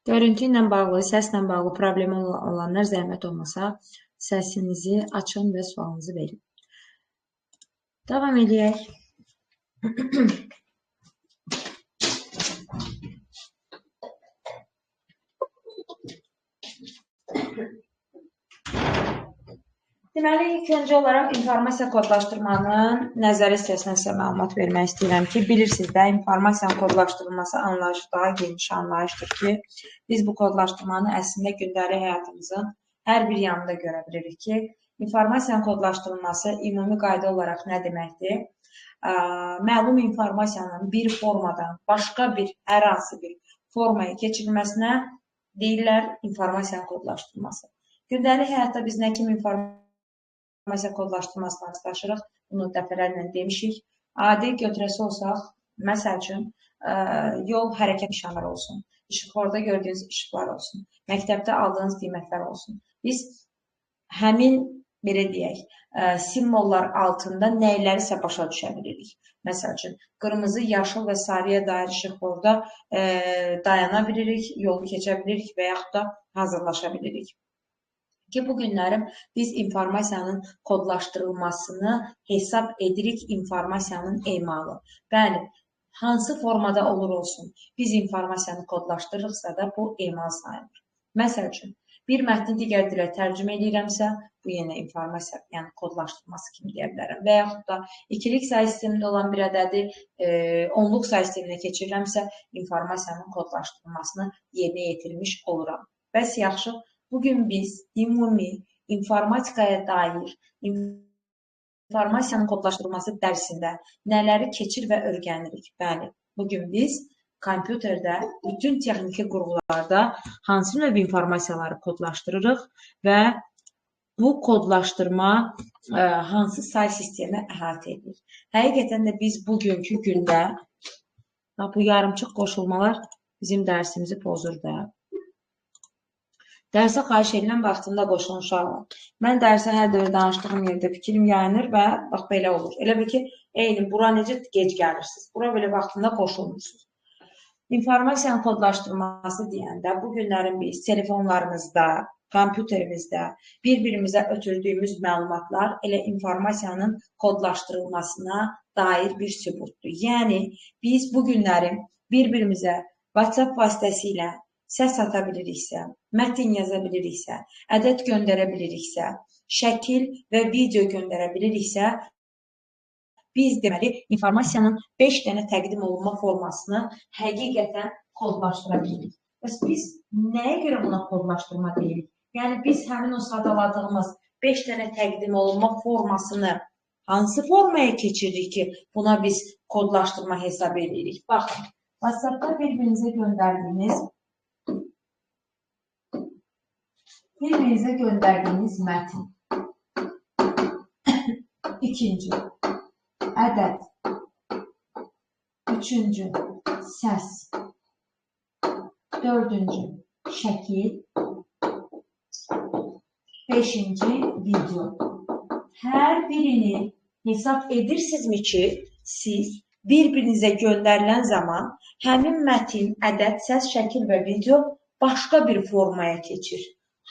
Görüntü ilə bağlı, səslə bağlı problemi olanlar zəhmət olmasa səsinizi açın və sualınızı verin. Davam edək. Deməli, ilk öncə olaraq informasiya kodlaşdırmanın nəzəri hissəsinə sizə məlumat vermək istəyirəm ki, bilirsiniz də, informasiyanın kodlaşdırılması anlayışı daha geniş anlayışdır ki, biz bu kodlaşdırmanı əslində gündəlik həyatımızın hər bir yanında görə bilirik ki, informasiyanın kodlaşdırılması ümumi qayda olaraq nə deməkdir? Məlum informasiyanın bir formadan başqa bir, hər hansı bir formaya keçirilməsinə deyirlər informasiyanın kodlaşdırılması. Gündəlik həyatda biz nə kimi informasiya kodlaşdırmasına rastlaşırıq. Bunu dəfələrlə demişik. Adi götürəsi olsaq, məsəl üçün, yol hərəkət nişanları olsun, işıqlarda gördüyünüz işıqlar olsun, məktəbdə aldığınız qiymətlər olsun. Biz həmin, belə deyək, simvollar altında nəylərisə başa düşə bilirik. Məsəl üçün, qırmızı, yaşıl və sarıya dair işıqlarda dayana bilirik, yolu keçə bilirik və yaxud da hazırlaşa bilirik. Ki, bu günlərim biz informasiyanın kodlaşdırılmasını hesab edirik informasiyanın emalı. Bəli, hansı formada olur olsun, biz informasiyanı kodlaşdırırıqsa da bu emal sayılır. Məsəl üçün, bir mətni digər dilə tərcümə edirəmsə, bu yenə informasiya, yəni kodlaşdırılması kimi deyə bilərəm. Və yaxud da ikilik say sistemində olan bir ədədi onluq say sisteminə keçirirəmsə, informasiyanın kodlaşdırılmasını yerinə yetirmiş oluram. Bəs yaxşı, bugün biz ümumi informatikaya dair informasiyanın kodlaşdırılması dərsində nələri keçir və öyrənirik? Bəli, bugün biz kompüterdə bütün texniki qurğularda hansı növ informasiyaları kodlaşdırırıq və bu kodlaşdırma hansı say sistemi əhatə edir? Həqiqətən də biz bugünkü gündə bu yarımçıq qoşulmalar bizim dərsimizi pozur da. Dərsə xahiş edilən vaxtında qoşulmuşam. Mən dərsə hər dövr danışdığım yerdə fikrim yayınır və bax belə olur. Elə bil ki, eyni, bura necə gec gəlirsiniz. Bura belə vaxtında qoşulmuşsunuz. İnformasiyanın kodlaşdırılması deyəndə bu günlərin biz telefonlarımızda, kompüterimizdə bir-birimizə ötürdüyümüz məlumatlar elə informasiyanın kodlaşdırılmasına dair bir sübutdur. Yəni, biz bu günlərin bir-birimizə WhatsApp vasitəsilə səs ata biliriksə, mətin yaza biliriksə, ədəd göndərə biliriksə, şəkil və video göndərə biliriksə, biz deməli informasiyanın 5 dənə təqdim olunma formasını həqiqətən kodlaşdıra bilirik. Bəs biz nəyə görə buna kodlaşdırma deyirik? Yəni biz həmin o sadaladığımız 5 dənə təqdim olunma formasını hansı formaya keçiririk ki, buna biz kodlaşdırma hesab edirik? Baxın, WhatsApp-da bir-birinizə göndərdiyiniz mətin. İkinci, ədəd. Üçüncü, səs. Dördüncü, şəkil. Beşinci, video. Hər birini hesab edirsinizmi ki, siz bir-birinizə göndərilən zaman həmin mətin, ədəd, səs, şəkil və video başqa bir formaya keçir.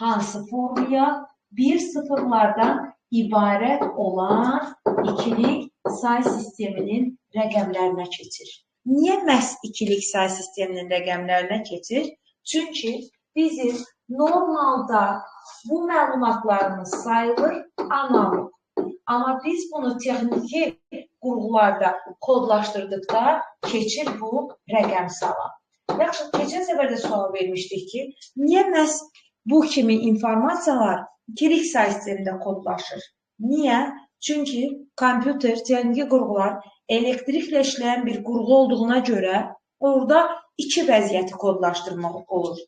Hansı formaya? Bir sıfırlardan ibarət olan ikilik say sisteminin rəqəmlərinə keçir. Niyə məhz ikilik say sisteminin rəqəmlərinə keçir? Çünki bizim normalda bu məlumatlarımız sayılır analog. Amma biz bunu texniki qurğularda kodlaşdırdıqda keçir bu rəqəm sala. Yaxşı, keçən səfərdə sual vermişdik ki, niyə məhz bu kimi informasiyalar ikilik say sistemində kodlaşır? Niyə? Çünki kompüter, texniki qurğular elektriklə işləyən bir qurğu olduğuna görə orada iki vəziyyəti kodlaşdırmaq olur.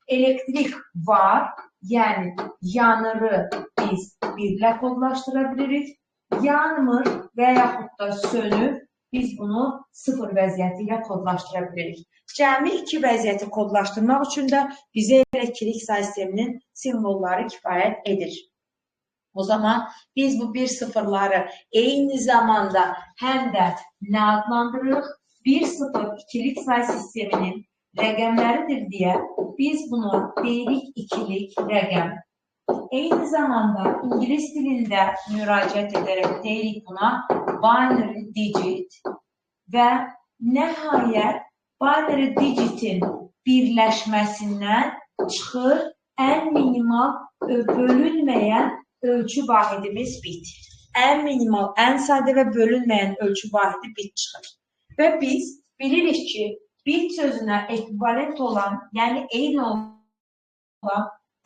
Elektrik var, yəni yanırı biz birlə kodlaşdıra bilirik, yanmır və yaxud da sönür, biz bunu sıfır vəziyyəti ilə kodlaşdıra bilirik. Cəmi iki vəziyyəti kodlaşdırmaq üçün də bizə ikilik say sisteminin simvolları kifayət edir. O zaman biz bu bir sıfırları eyni zamanda həm də nə adlandırırıq? Bir sıfır ikilik say sisteminin rəqəmləridir deyə biz buna deyirik ikilik rəqəm. Eyni zamanda İngilis dilində müraciət edərək deyirik buna binary digit və nəhayət binary digitin birləşməsindən çıxır ən minimal bölünməyən ölçü vahidimiz bit. Ən minimal, ən sadə və bölünməyən ölçü vahidi bit çıxır. Və biz bilirik ki, bit sözünə ekvivalent olan, yəni eyni olan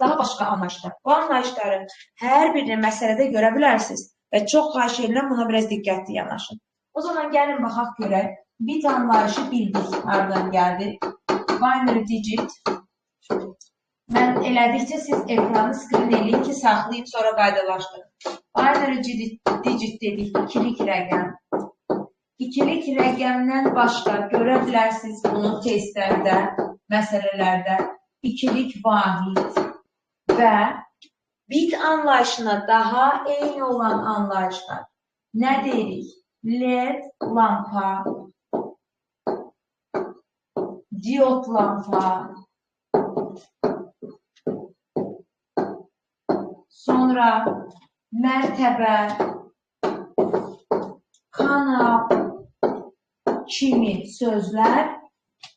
daha başqa anlayışlar. Bu anlayışları hər birini məsələdə görə bilərsiniz və çox xahiş edirəm buna biraz diqqətli yanaşın. O zaman gəlin baxaq görək. Bit anlayışı bildik, hardan gəldi. Binary digit. Mən elədikcə siz ekranı skrin eləyin ki, saxlayıb sonra qaydalaşdırın. Binary digit dedik, ikilik rəqəm. İkilik rəqəmdən başqa görə bilərsiniz bunu testlərdə, məsələlərdə. İkilik vahid və bit anlayışına daha eyni olan anlayışlar. Nə deyirik? LED lampa, diod lampa, sonra mərtəbə, kanal kimi sözlər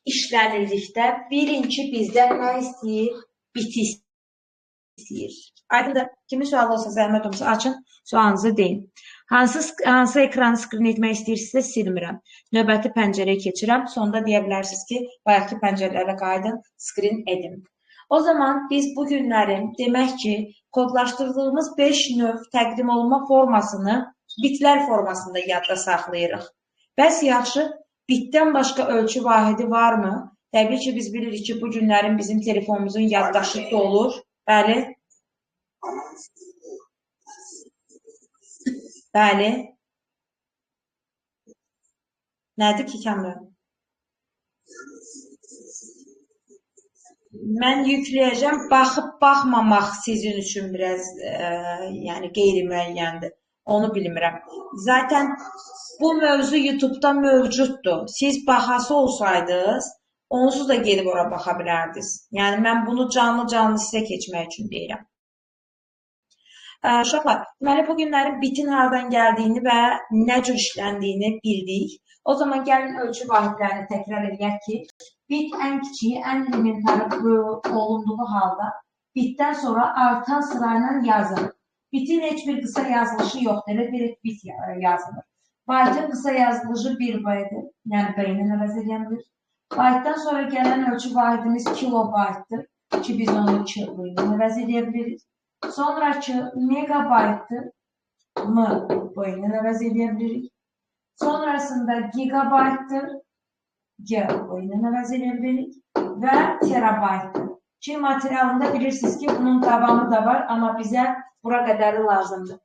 işlənildikdə birinci bizdən nə istəyir? Biti istəyir. Aydındır. Kimin sualı olsa zəhmət olmasa açın, sualınızı deyin. Hansı ekranı skrin etmək istəyirsinizsə silmirəm. Növbəti pəncərəyə keçirəm. Sonda deyə bilərsiniz ki, bayaqki pəncərələrə qayıdın, skrin edin. O zaman biz bu günlərin demək ki, kodlaşdırdığımız 5 növ təqdim olunma formasını bitlər formasında yadda saxlayırıq. Bəs yaxşı, bitdən başqa ölçü vahidi varmı? Təbii ki, biz bilirik ki, bu günlərin bizim telefonumuzun yaddaşı olur. Bəli. Bəli. Nədir ki, Kamran? Mən yükləyəcəm, baxıb-baxmamaq sizin üçün biraz yəni qeyri-müəyyəndir. Onu bilmirəm. Zaten bu mövzu YouTube-da mövcuddur. Siz baxası olsaydınız, onsuz da gedib ora baxa bilərdiniz. Yəni mən bunu canlı-canlı sizə keçmək üçün deyirəm. Uşaqlar, deməli bu günlərin bitin hardan gəldiyini və nə cür işləndiyini bildik. O zaman gəlin ölçü vahidlərini təkrar edək ki, bit ən kiçiyi, ən elementarı olunduğu halda bitdən sonra artan sırayla yazılır. Bitin heç bir qısa yazılışı yoxdur, elə direkt bit yazılır. Byte'ın qısa yazılışı 1 byte'dir, yəni B-nin əvəz edilmir. Byte'dan sonra gələn ölçü vahidimiz kilobaytdır ki, biz onu 2 ilə əvəz edə biliriz. Sonraki megabaytdır, M boyundan əvəz edə bilirik. Sonrasında gigabaytdır, G boyundan əvəz edə bilirik. Və terabaytdır. Ki, materialında bilirsiniz ki, bunun tabanı da var, amma bizə bura qədəri lazımdır.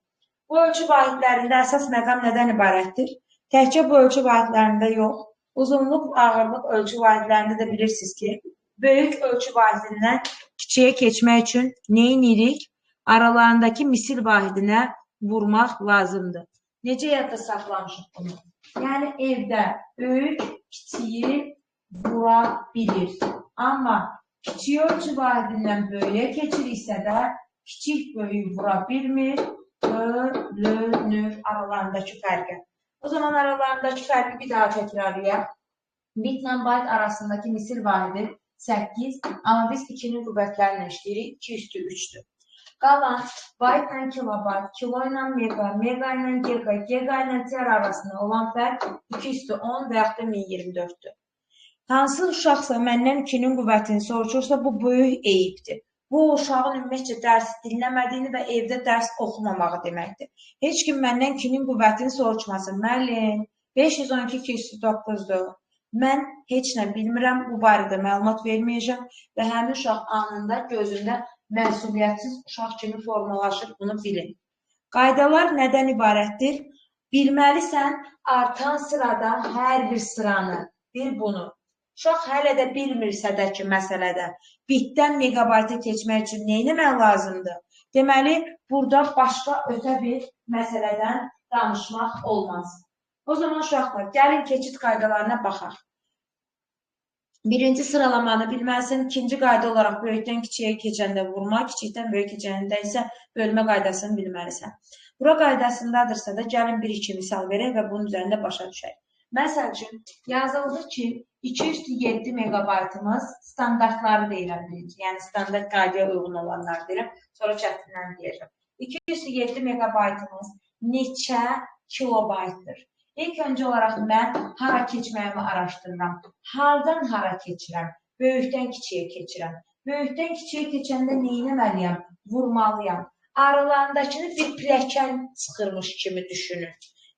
Bu ölçü vahidlərində əsas məqam nədən ibarətdir? Təkcə bu ölçü vahidlərində yox, uzunluq, ağırlıq ölçü vahidlərində də bilirsiniz ki, böyük ölçü vahidindən kiçiyə keçmək üçün nə edirik? Aralarındakı misil vahidinə vurmaq lazımdır. Necə yadda saxlamışıq bunu? Yəni evdə böyük, kiçiyi vura bilir. Amma kiçik ölçü vahidindən böyüyə keçiriksə də kiçik böyüyü vura bilmir, bölünür aralarındakı fərqə. O zaman aralarındakı fərqi bir daha təkrarlayaq. Bitlə byte arasındakı misil vahidi 8, amma biz 2-nin qüvvətlərini işləyirik, 2 üstü 3-dür. Qalan byte ilə kilobayt, kilo ilə mega, mega ilə giga, giga ilə tera arasında olan fərq 2 üstü 10 və yaxud da 1024-dür. Hansı uşaqsa məndən 2-nin qüvvətini soruşursa, bu böyük eyibdir. Bu, uşağın ümumiyyətcə dərs dinləmədiyini və evdə dərs oxumamağı deməkdir. Heç kim məndən 2-nin qüvvətini soruşmasın. Müəllim, 512 2 üstü 9-dur. Mən heç nə bilmirəm, bu barədə məlumat verməyəcəm və həmin uşaq anında gözündə məsuliyyətsiz uşaq kimi formalaşır, bunu bilin. Qaydalar nədən ibarətdir? Bilməlisən, artan sırada hər bir sıranı, bir bunu. Uşaq hələ də bilmirsə də ki, məsələdə bitdən megabayta keçmək üçün nə etmək lazımdır? Deməli, burada başqa ötə bir məsələdən danışmaq olmaz. O zaman uşaqlar, gəlin keçid qaydalarına baxaq. Birinci sıralamanı bilməlisən. İkinci qayda olaraq böyükdən kiçiyə keçəndə vurma, kiçikdən böyük keçəndə isə bölmə qaydasını bilməlisən. Bura qaydasındadırsa da gəlin bir iki misal verək və bunun üzərində başa düşək. Məsəl üçün, yazıldı ki, 2/7 megabaytımız standartları deyilən birinci, yəni standart qaydaya uyğun olanlar deyirəm, sonra çətindən deyəcəm. 2/7 megabaytımız neçə kilobaytdır? İlk öncə olaraq mən hara keçməyimi araşdırıram. Hardan hara keçirəm? Böyükdən kiçiyə keçirəm. Böyükdən kiçiyə keçəndə nə etməliyəm? Vurmalıyam. Aralarındakını bir pilləkən çıxırmış kimi düşünün.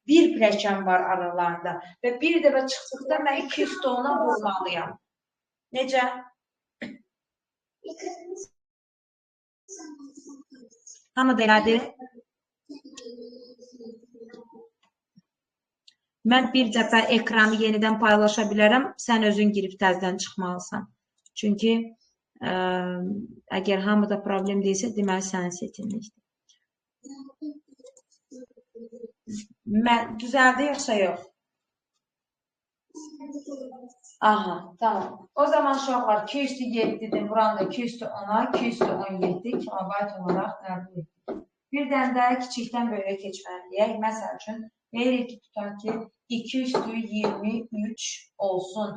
Bir pilləkən var aralarında və bir dəfə çıxdıqda mən 210-a vurmalıyam. Necə? Hamı da elədi? Mən bir dəfə ekranı yenidən paylaşa bilərəm, sən özün girib təzədən çıxmalısan. Çünki əgər hamıda problem deyilsə, deməli sənin setinlikdir. Düzəldi yoxsa yox? Aha, tamam. O zaman uşaqlar 2/7-dir, buranı da 2/10-a, 2/17 kilobayt olaraq qəbul etdik. Bir dənə də kiçikdən böyüyə keçməliyik. Məsəl üçün, deyirik ki, tutaq ki, 2/23 olsun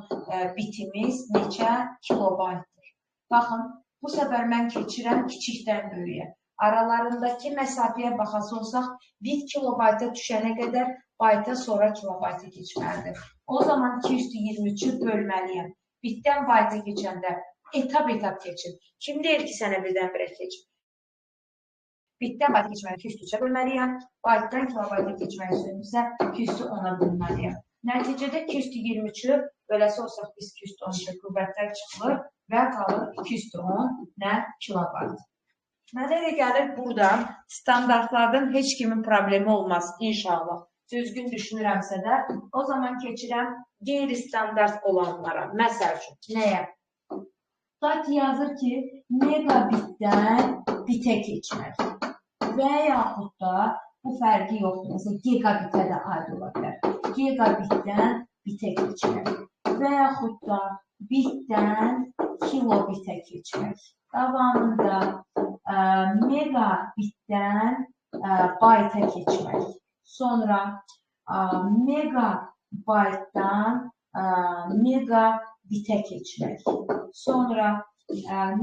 bitimiz neçə kilobaytdır. Baxın, bu səfər mən keçirəm kiçikdən böyüyə. Aralarındakı məsafəyə baxası olsaq, bit kilobayta düşənə qədər bayta sonra kilobayta keçməlidir. O zaman 2/23-ü bölməliyəm. Bitdən bayta keçəndə etap keçin. Kim deyir ki, sənə birdən-birə keç? Bitdən bayta keçməyi 2/3-ə bölməliyəm. Baytdan kilobayta keçmək üçün isə 2/10-a bölməliyəm. Nəticədə 2/23-ü böləsi olsaq biz 2/10 qüvvətlər çıxılır və qalır 2/10 kilobayt. Mənə elə gəlir buradan standartlardan heç kimin problemi olmaz inşallah. Düzgün düşünürəmsə də o zaman keçirəm qeyri-standart olanlara. Məsəl üçün, nəyə? Qat yazır ki, megabitdən bitə keçmək. Və yaxud da bu fərqi yoxdur. Məsələn, gigabitə də aid ola bilər. Gigabitdən bitə keçmək. Və yaxud da bitdən kilobitə keçmək. Davamında megabitdən bayta keçmək. Sonra megabaytdan megabitə keçmək. Sonra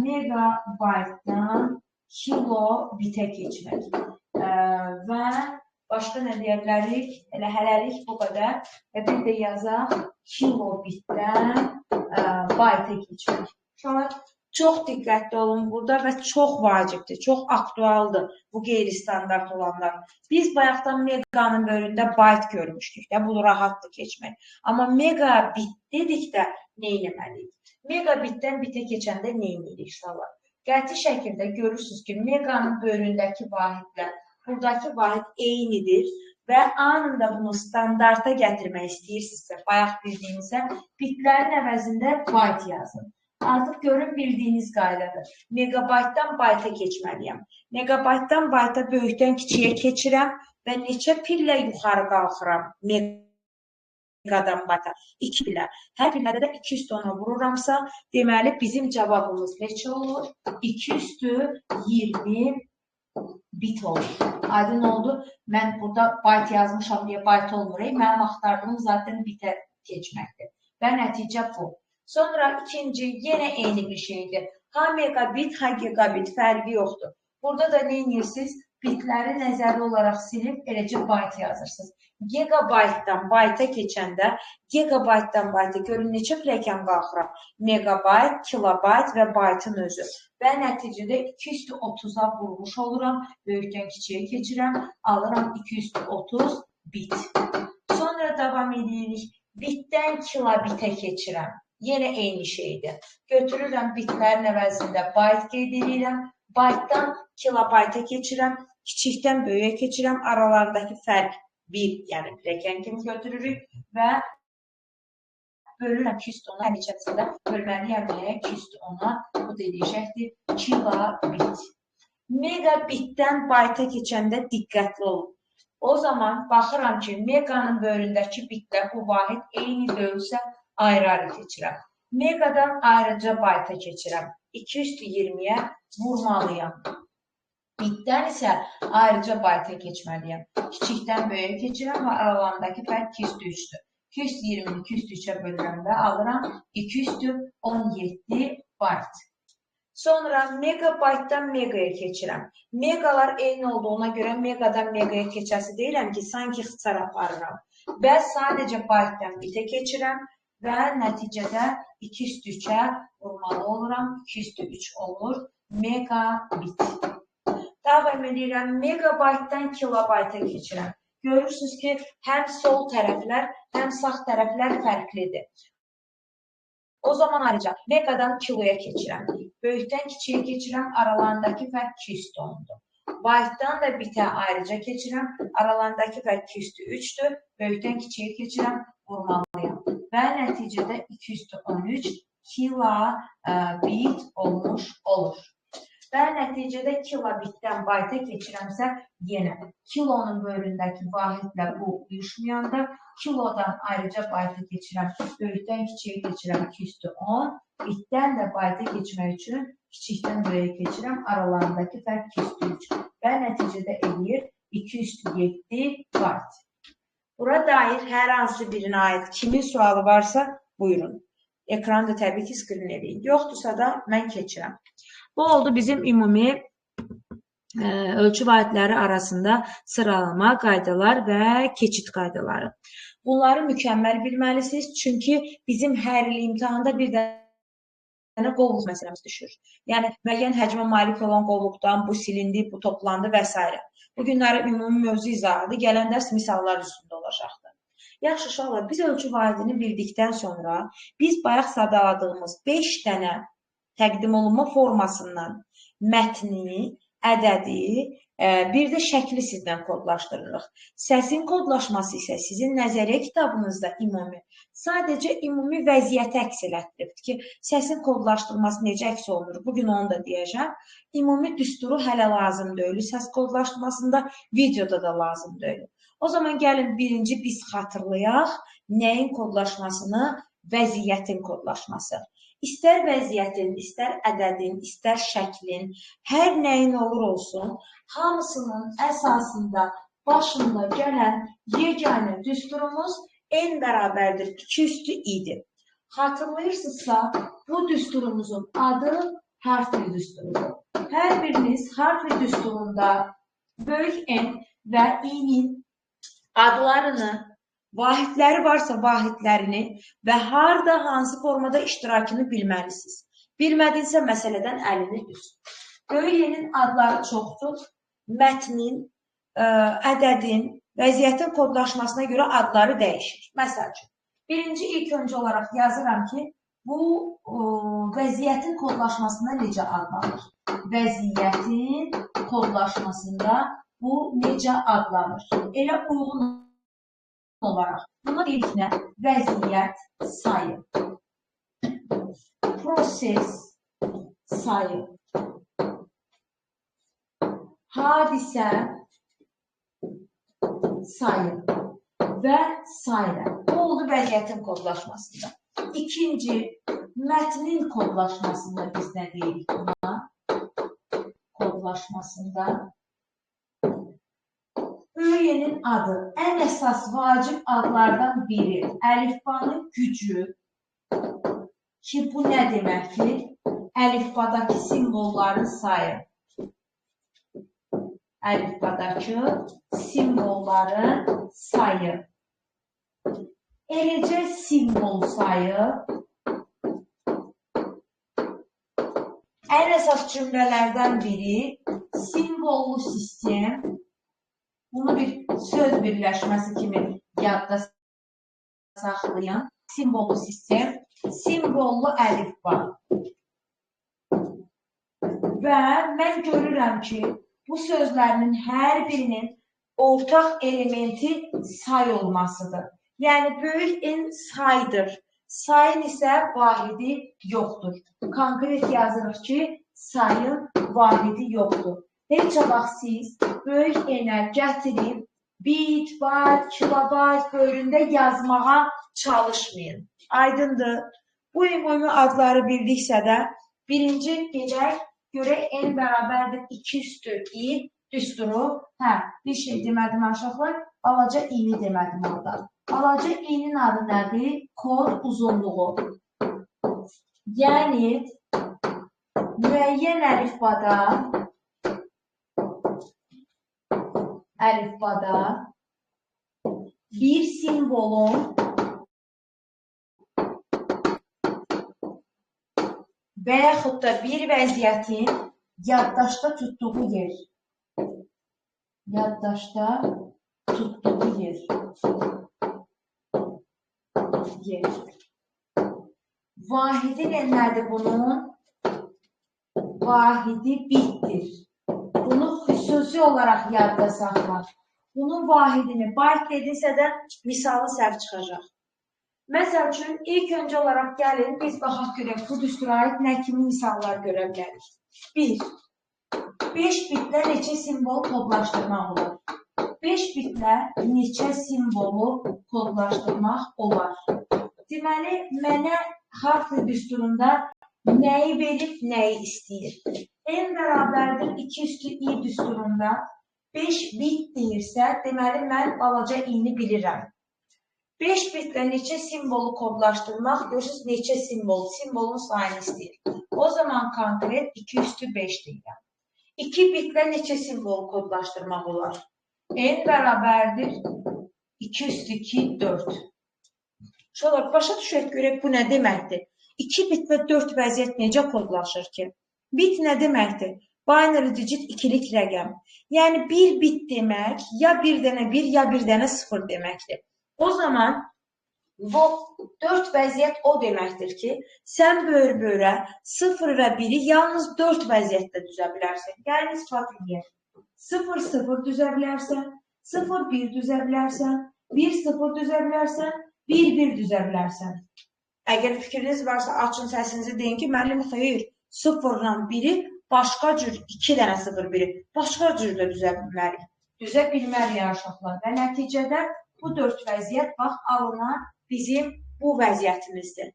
megabaytdan kilobitə keçmək. Və başqa nə deyə bilərik? Elə hələlik bu qədər. Və bir də yazaq kilobitdən bayta keçmək. Uşaqlar, çox diqqətli olun burada və çox vacibdir, çox aktualdır bu qeyri-standart olanlar. Biz bayaqdan meganın bölündə bayt görmüşdük də, bu rahatdır keçmək. Amma megabit dedikdə nə etməliyik? Megabitdən bitə keçəndə nə edirik uşaqlar? Qəti şəkildə görürsünüz ki, meganın bölündəki vahidlə buradakı vahid eynidir və anında bunu standarta gətirmək istəyirsinizsə, bayaq bildiyinizsə, bitlərin əvəzində bayt yazın. Artıq görün bildiyiniz qaydadır. Megabaytdan bayta keçməliyəm. Megabaytdan bayta böyükdən kiçiyə keçirəm və neçə pillə yuxarı qalxıram megadan bayta? 2 pillə. Hər pillədə də 2/10-a vururamsa, deməli bizim cavabımız neçə olur? 2/20 bit olur. Aydın oldu. Mən burada bayt yazmışam deyə bayt olmur. Mənim axtardığım zaten bitə keçməkdir. Və nəticə bu. Sonra ikinci, yenə eyni bir şeydir. Ha megabit, ha gigabit fərqi yoxdur. Burada da nə edirsiniz? Bitləri nəzərli olaraq silib, eləcə bayt yazırsınız. Gigabaytdan bayta keçəndə, gigabaytdan bayta görün neçə pilləkən qalxıram? Megabayt, kilobayt və baytın özü. Və nəticədə 2/30-a vurmuş oluram. Böyükdən kiçiyə keçirəm, alıram 2/30 bit. Sonra davam edirik. Bitdən kilobitə keçirəm. Yenə eyni şeydir. Götürürəm bitlərin əvəzində bayt qeyd edirəm. Baytdan kilobayta keçirəm. Kiçikdən böyüyə keçirəm. Aralarındakı fərq 1, yəni pilləkən kimi götürürük və bölürəm 2/10-a neçəsində bölməliyəm nəyə? 2/10-a bu deyəcəkdir kilobit. Megabitdən bayta keçəndə diqqətli olun. O zaman baxıram ki, meganın bölündəki bitlə bu vahid eyni deyilsə ayrı-ayrı keçirəm. Megadan ayrıca bayta keçirəm. 2 üstü 20-yə vurmalıyam. Bitdən isə ayrıca bayta keçməliyəm. Kiçikdən böyüyə keçirəm və aralarındakı fərq 2 üstü 3-dür. 2 üstü 20-ni 2 üstü 3-ə bölürəmdə alıram 2 üstü 17 bayt. Sonra megabaytdan megaya keçirəm. Megalar eyni olduğuna görə megadan megaya keçəsi deyiləm ki, sanki ixtisar aparıram. Və sadəcə baytdan bitə keçirəm və nəticədə 2 üstü 3-ə vurmalı oluram. 2 üstü 3 olur. Megabit. Davam edirəm. Megabaytdan kilobayta keçirəm. Görürsünüz ki, həm sol tərəflər, həm sağ tərəflər fərqlidir. O zaman ayrıca megadan kiloya keçirəm. Böyükdən kiçiyə keçirəm, aralarındakı fərq 2 üstü 10-dur. Baytdan da bitə ayrıca keçirəm, aralarındakı fərq 2 üstü 3-dür. Böyükdən kiçiyə keçirəm, vurmalıyam. Və nəticədə 2 üstü 13 kilobit olmuş olur. Və nəticədə kilobitdən bayta keçirəmsə, yenə kilonun bölündəki vahidlə bu uyuşmayanda kilodan ayrıca bayta keçirəm, böyükdən kiçiyə keçirəm 2 üstü 10, bitdən də bayta keçmək üçün kiçikdən böyüyə keçirəm, aralarındakı fərq 2 üstü 3 və nəticədə eləyir 2 üstü 7 bayt. Bura dair hər hansı birinə aid kimin sualı varsa buyurun. Ekranı da təbii ki skrin edin. Yoxdursa da mən keçirəm. Bu oldu bizim ümumi ölçü vahidləri arasında sıralama qaydalar və keçid qaydaları. Bunları mükəmməl bilməlisiniz, çünki bizim hər il imtahanda bir dənə qovluq məsələmiz düşür. Yəni, müəyyən həcmə malik olan qovluqdan bu silindi, bu toplandı və s. Bu günləri ümumi mövzu izahıdır, gələn dərs misallar üstündə olacaqdır. Yaxşı, uşaqlar, biz ölçü vahidini bildikdən sonra biz bayaq sadaladığımız 5 dənə təqdim olunma formasından mətni, ədədi, bir də şəkli sizdən kodlaşdırırıq. Səsin kodlaşması isə sizin nəzəriyyə kitabınızda sadəcə ümumi vəziyyəti əks elətdiribdir ki, səsin kodlaşdırılması necə əks olunur? Bugün onu da deyəcəm. Ümumi düsturu hələ lazım deyil. Səs kodlaşdırmasında videoda da lazım deyil. O zaman gəlin birinci biz xatırlayaq nəyin kodlaşmasını, vəziyyətin kodlaşması. İstər vəziyyətin, istər ədədin, istər şəklin, hər nəyin olur olsun, hamısının əsasında, başında gələn yeganə düsturumuz n bərabərdir 2 üstü i-dir. Xatırlayırsınızsa, bu düsturumuzun adı harfli düsturudur. Hər biriniz harfli düsturunda böyük n və i-nin adlarını, vahidləri varsa vahidlərini və harda, hansı formada iştirakını bilməlisiniz. Bilmədinsə məsələdən əlini üz. Böyük n-in adları çoxdur. Mətnin, ədədin, vəziyyətin kodlaşmasına görə adları dəyişir. Məsəl üçün, birinci ilk öncə olaraq yazıram ki, bu vəziyyətin kodlaşmasında necə adlanır? Vəziyyətin kodlaşmasında bu necə adlanır? Elə uyğun olaraq. Buna deyirik nə? Vəziyyət sayı. Proses sayı. Hadisə sayı və s. Bu oldu vəziyyətin kodlaşmasında. İkinci, mətnin kodlaşmasında biz nə deyirik buna? Kodlaşmasında böyüyenin adı ən əsas vacib adlardan biri. Əlifbanın gücü ki, bu nə deməkdir? Əlifbadakı simvolların sayı. Əlifbadakı simvolların sayı. Eləcə simvol sayı ən əsas cümlələrdən biri simvollu sistem. Bunu bir söz birləşməsi kimi yadda saxlayan simvollu sistem, simvollu əlifba. Və mən görürəm ki, bu sözlərinin hər birinin ortaq elementi say olmasıdır. Yəni, böyük n saydır. Sayın isə vahidi yoxdur. Konkret yazırıq ki, sayın vahidi yoxdur. Heç vaxt siz böyük n-ə gətirib bit, bayt, kilobayt bölündə yazmağa çalışmayın. Aydındır. Bu ümumi adları bildiksə də birinci gedək görək n bərabərdir 2 üstü i düsturu. Bir şey demədim aşağılar, balaca i-ni demədim orada. Balaca i-nin adı nədir? Kod uzunluğu. Yəni müəyyən əlifbada bir simvolun və yaxud da bir vəziyyətin yaddaşda tutduğu yer. Vahidi nədir bunun? Vahidi bitdir. Bunu xüsusi olaraq yadda saxlar. Bunun vahidini byte dedinsə də misalı səhv çıxacaq. Məsəl üçün, ilk öncə olaraq gəlin, biz baxaq görək, bu düstura aid nə kimi misallar görə bilərik. 1. 5 bitlə neçə simvol kodlaşdırmaq olur? 5 bitlə neçə simvolu kodlaşdırmaq olar? Deməli, mənə harfli düsturunda nəyi verib, nəyi istəyir? N bərabərdir 2 üstü i düsturunda 5 bit deyirsə, deməli, mən balaca i-ni bilirəm. 5 bitlə neçə simvolu kodlaşdırmaq, görürsünüz, neçə simvolun sayını istəyir. O zaman konkret 2 üstü 5 deyirəm. 2 bitlə neçə simvolu kodlaşdırmaq olar? N bərabərdir 2 üstü 2, 4. Şöyle başa düşək görək, bu nə deməkdir? 2 bit və 4 vəziyyət necə kodlaşır ki? Bit nə deməkdir? Binary digit ikilik rəqəm. Yəni, bir bit demək, ya bir dənə 1, ya bir dənə 0 deməkdir. O zaman bu 4 vəziyyət o deməkdir ki, sən böyür-böyrə 0 və 1-i yalnız 4 vəziyyətdə düzə bilərsən. Gəlin ispat edək. 0-0 düzə bilərsən, 0-1 düzə bilərsən, 1-0 düzə bilərsən, 1-1 düzə bilərsən. Əgər fikriniz varsa, açın səsinizi deyin ki, müəllim xeyr, 0-la 1-i başqa cür, 2 dənə 0-1-i başqa cür də düzə bilmərik. Düzə bilmərik uşaqlar və nəticədə bu 4 vəziyyət bax alınan bizim bu vəziyyətimizdir.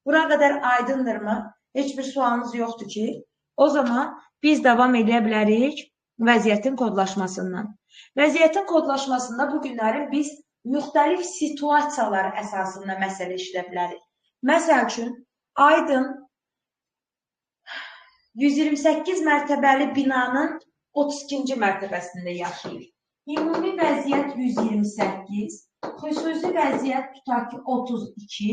Bura qədər aydındırmı? Heç bir sualınız yoxdur ki, o zaman biz davam edə bilərik vəziyyətin kodlaşmasından. Vəziyyətin kodlaşmasında bu günlərin biz müxtəlif situasiyalar əsasında məsələ işlə bilərik. Məsəl üçün, Aydın 128 mərtəbəli binanın 32-ci mərtəbəsində yaşayır. Ümumi vəziyyət 128, xüsusi vəziyyət tutaq ki 32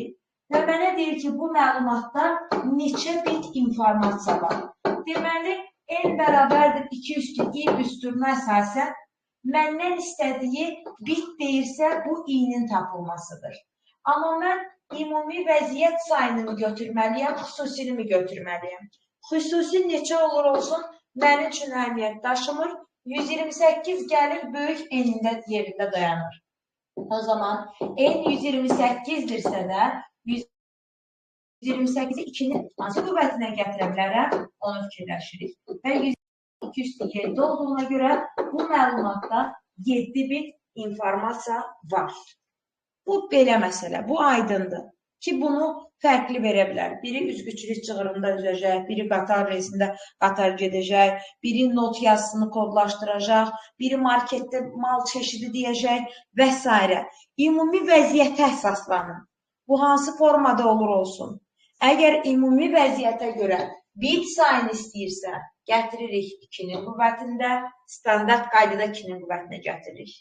və mənə deyir ki, bu məlumatda neçə bit informasiya var. Deməli, n bərabərdir 2 üstü i düsturuna əsasən məndən istədiyi bit deyirsə, bu i-nin tapılmasıdır. Amma mən ümumi vəziyyət sayını mı götürməliyəm, xüsusini mi götürməliyəm? Xüsusi neçə olur olsun, mənim üçün əhəmiyyət daşımır. 128 gəlir, böyük n-ində yerində dayanır. O zaman n 128-dirsə də 128-i 2-nin hansı qüvvətinə gətirə bilərəm, onu fikirləşirik. Və 2 üstü 7 olduğuna görə bu məlumatda 7 bit informasiya var. Bu belə məsələ, bu aydındır ki, bunu fərqli verə bilər. Biri üzgüçülük cığırında üzəcək, biri qatar reysində qatar gedəcək, biri not yazısını kodlaşdıracaq, biri marketdə mal çeşidi deyəcək və s. Ümumi vəziyyətə əsaslanın. Bu hansı formada olur olsun. Əgər ümumi vəziyyətə görə bit sayını istəyirsə, gətiririk 2-nin qüvvətində, standart qaydada 2-nin qüvvətinə gətiririk.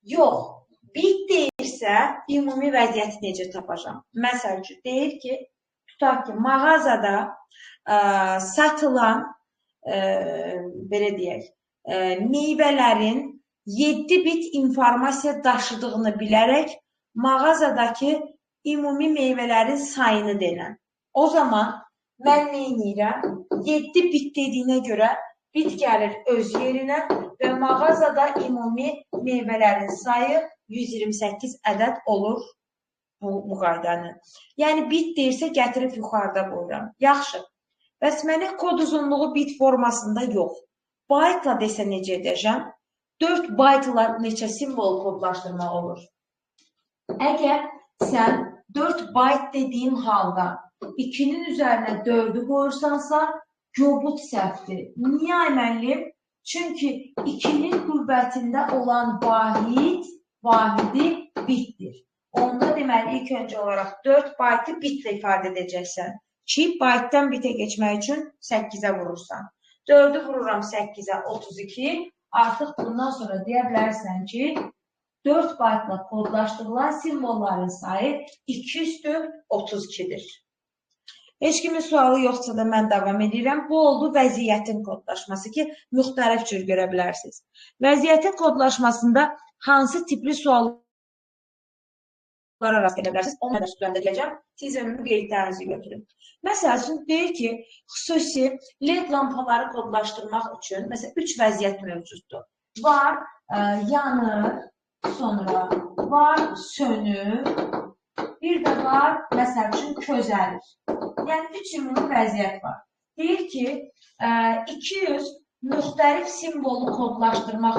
Yox, bit deyirsə, ümumi vəziyyəti necə tapacam? Məsəl üçün, deyir ki, tutaq ki, mağazada satılan, belə deyək, meyvələrin 7 bit informasiya daşıdığını bilərək mağazadakı ümumi meyvələrin sayını denən. O zaman mən nə edirəm? 7 bit dediyinə görə bit gəlir öz yerinə və mağazada ümumi meyvələrin sayı 128 ədəd olur bu qaydanı. Yəni, bit deyirsə, gətirib yuxarıda qoyuram. Yaxşı. Bəs mənə kod uzunluğu bit formasında yox. Byte-la desə necə edəcəm? 4 byte-la neçə simvol kodlaşdırmaq olur? Əgər sən 4 byte dediyim halda 2'nin üzərinə 4'ü qoyursansa, göbut səhvdir. Niyə müəllim? Çünki 2'nin qüvvətində olan vahidi bitdir. Onda deməli, ilk öncə olaraq 4 baytı bitlə ifadə edəcəksən ki, baytdan bitə geçmək üçün 8'ə vurursan. 4'ü vururam 8'ə 32. Artıq bundan sonra deyə bilərsən ki, 4 baytla kodlaşdırılan simvolların sayı 2/32'dir. Heç kimin sualı yoxsa da mən davam edirəm. Bu oldu vəziyyətin kodlaşması ki, müxtəlif cür görə bilərsiniz. Vəziyyətin kodlaşmasında hansı tipli suallara rast gələ bilərsiniz? Onu da üstündə deyəcəm. Siz önümü qeydlərinizi götürün. Məsəl üçün, deyir ki, xüsusi LED lampaları kodlaşdırmaq üçün, məsələn, 3 vəziyyət mövcuddur. Var, yanır, sonra var, sönür, bir də var, məsəl üçün, közəlir. Yəni, 3 ümumi vəziyyət var. Deyir ki, 200 müxtəlif simvolu kodlaşdırmaq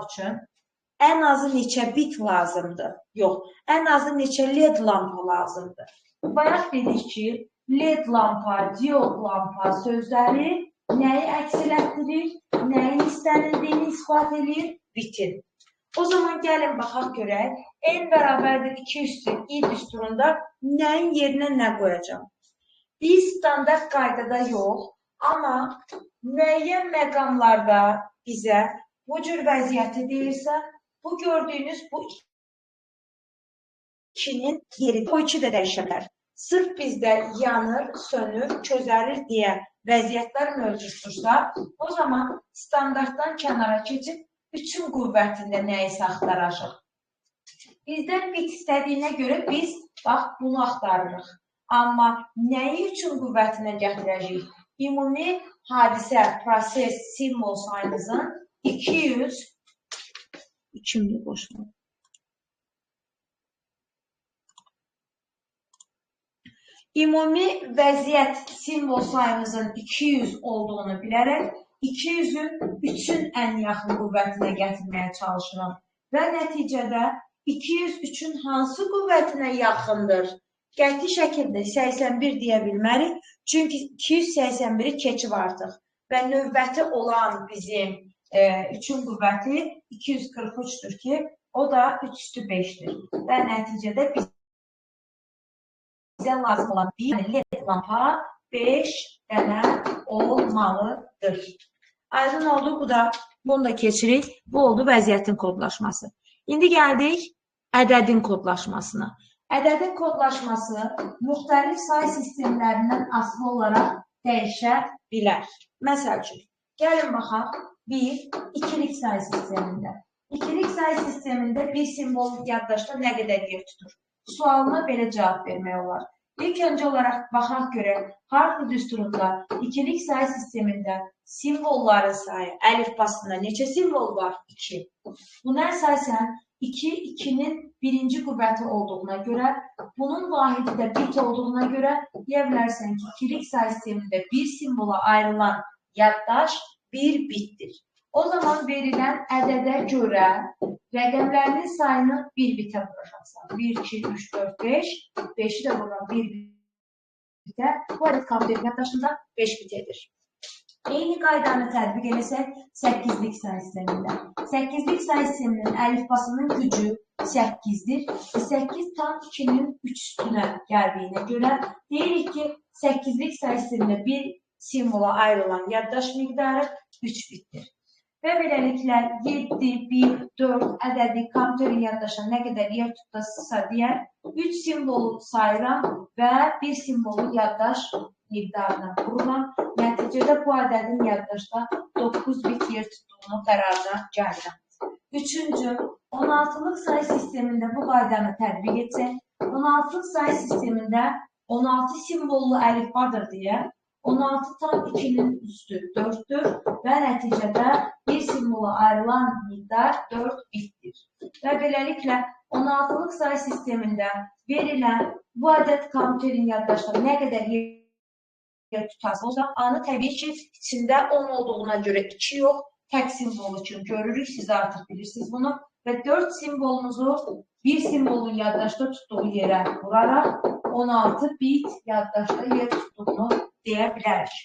üçün ən azı neçə bit lazımdır? Yox, ən azı neçə LED lampa lazımdır? Bayaq dedik ki, LED lampa, diod lampa sözləri nəyi əks elətdirir, nəyin istənildiyini ispat edir? Bitin. O zaman gəlin baxaq görək, n bərabərdir 2 i düsturunda nəyin yerinə nə qoyacam? Biz standart qaydada yox, amma müəyyən məqamlarda bizə bu cür vəziyyəti deyirsə, bu gördüyünüz bu 2'nin yeri, o 2 də dəyişə bilər. Sırf bizdə yanır, sönür, közəlir deyə vəziyyətlər mövcuddursa, o zaman standartdan kənara keçib 3'ün qüvvətində nəyisə axtaracaq. Bizdən bit istədiyinə görə biz, bax, bunu axtarırıq. Amma nəyi 3'ün qüvvətinə gətirəcəyik? Ümumi hadisə, proses, simvol sayımızın 200 boşluq. Ümumi vəziyyət simvol sayımızın 200 olduğunu bilərək 200'ün 3'ün ən yaxın qüvvətinə gətirməyə çalışıram. Və nəticədə 200 3'ün hansı qüvvətinə yaxındır? Qəti şəkildə 81 deyə bilmərik. Çünki 281'i keçib artıq. Və növbəti olan bizim 3'ün qüvvəti 243'dür ki, o da 3/5'dir. Və nəticədə bizə lazım olan bir LED lampa 5 dənə olmalıdır. Aydın oldu, bunu da keçirik. Bu oldu vəziyyətin kodlaşması. İndi gəldik ədədin kodlaşmasına. Ədədin kodlaşması müxtəlif say sistemlərindən asılı olaraq dəyişə bilər. Məsəl üçün, gəlin baxaq, 1, 2'lik say sistemində. 2'lik say sistemində bir simvol yaddaşda nə qədər yer tutur? Sualına belə cavab vermək olar. İlk öncə olaraq baxaq görək, harflı düsturunda 2'lik say sistemində simvolların sayı, əlifbasında neçə simvol var? 2. Buna əsasən 2'nin birinci qüvvəti olduğuna görə, bunun vahidi də bit olduğuna görə deyə bilərsən ki, 2'lik say sistemində bir simvola ayrılan yaddaş 1 bitdir. O zaman verilən ədədə görə rəqəmlərinin sayını 1 bitə vuracaqsan. 1, 2, 3, 4, 5. 5'i də vururam 1 bitə. Bu ədəd kompüter yaddaşında 5 bit edir. Eyni qaydanı tətbiq eləsək 8'lik say sistemində. 8'lik say sisteminin əlifbasının gücü 8'dir. 8 tam 2'nin 3 üstünə gəldiyinə görə deyirik ki, 8'lik say sistemində bir simvola ayrılan yaddaş miqdarı 3 bitdir. Və beləliklə 7, 1, 4 ədədi kompüterin yaddaşına nə qədər yer tutasısa deyər, 3 simvolu sayıram və bir simbolu yaddaş miqdarına vururam. Nəticədə bu ədədin yaddaşda 9 bit yer tutduğunu qərarına gəlirəm. Üçüncü, 16'lık say sistemində bu qaydanı tətbiq etsək, 16'lık say sistemində 16 simvollu əlifbadır deyə 16 tam 2'nin üstü 4'tür və nəticədə bir simvola ayrılan miqdar 4 bitdir. Və beləliklə 16'lık say sistemində verilən bu ədəd kompüterin yaddaşda nə qədər yer tutarsa olsa, anı təbii ki, içində 10 olduğuna görə 2 yox, tək simvol üçün görürük. Siz artıq bilirsiniz bunu. və 4 simvolumuzu bir simvolun yaddaşda tutduğu yerə vuraraq 16 bit yaddaşda yer tutduğunu deyə bilərik.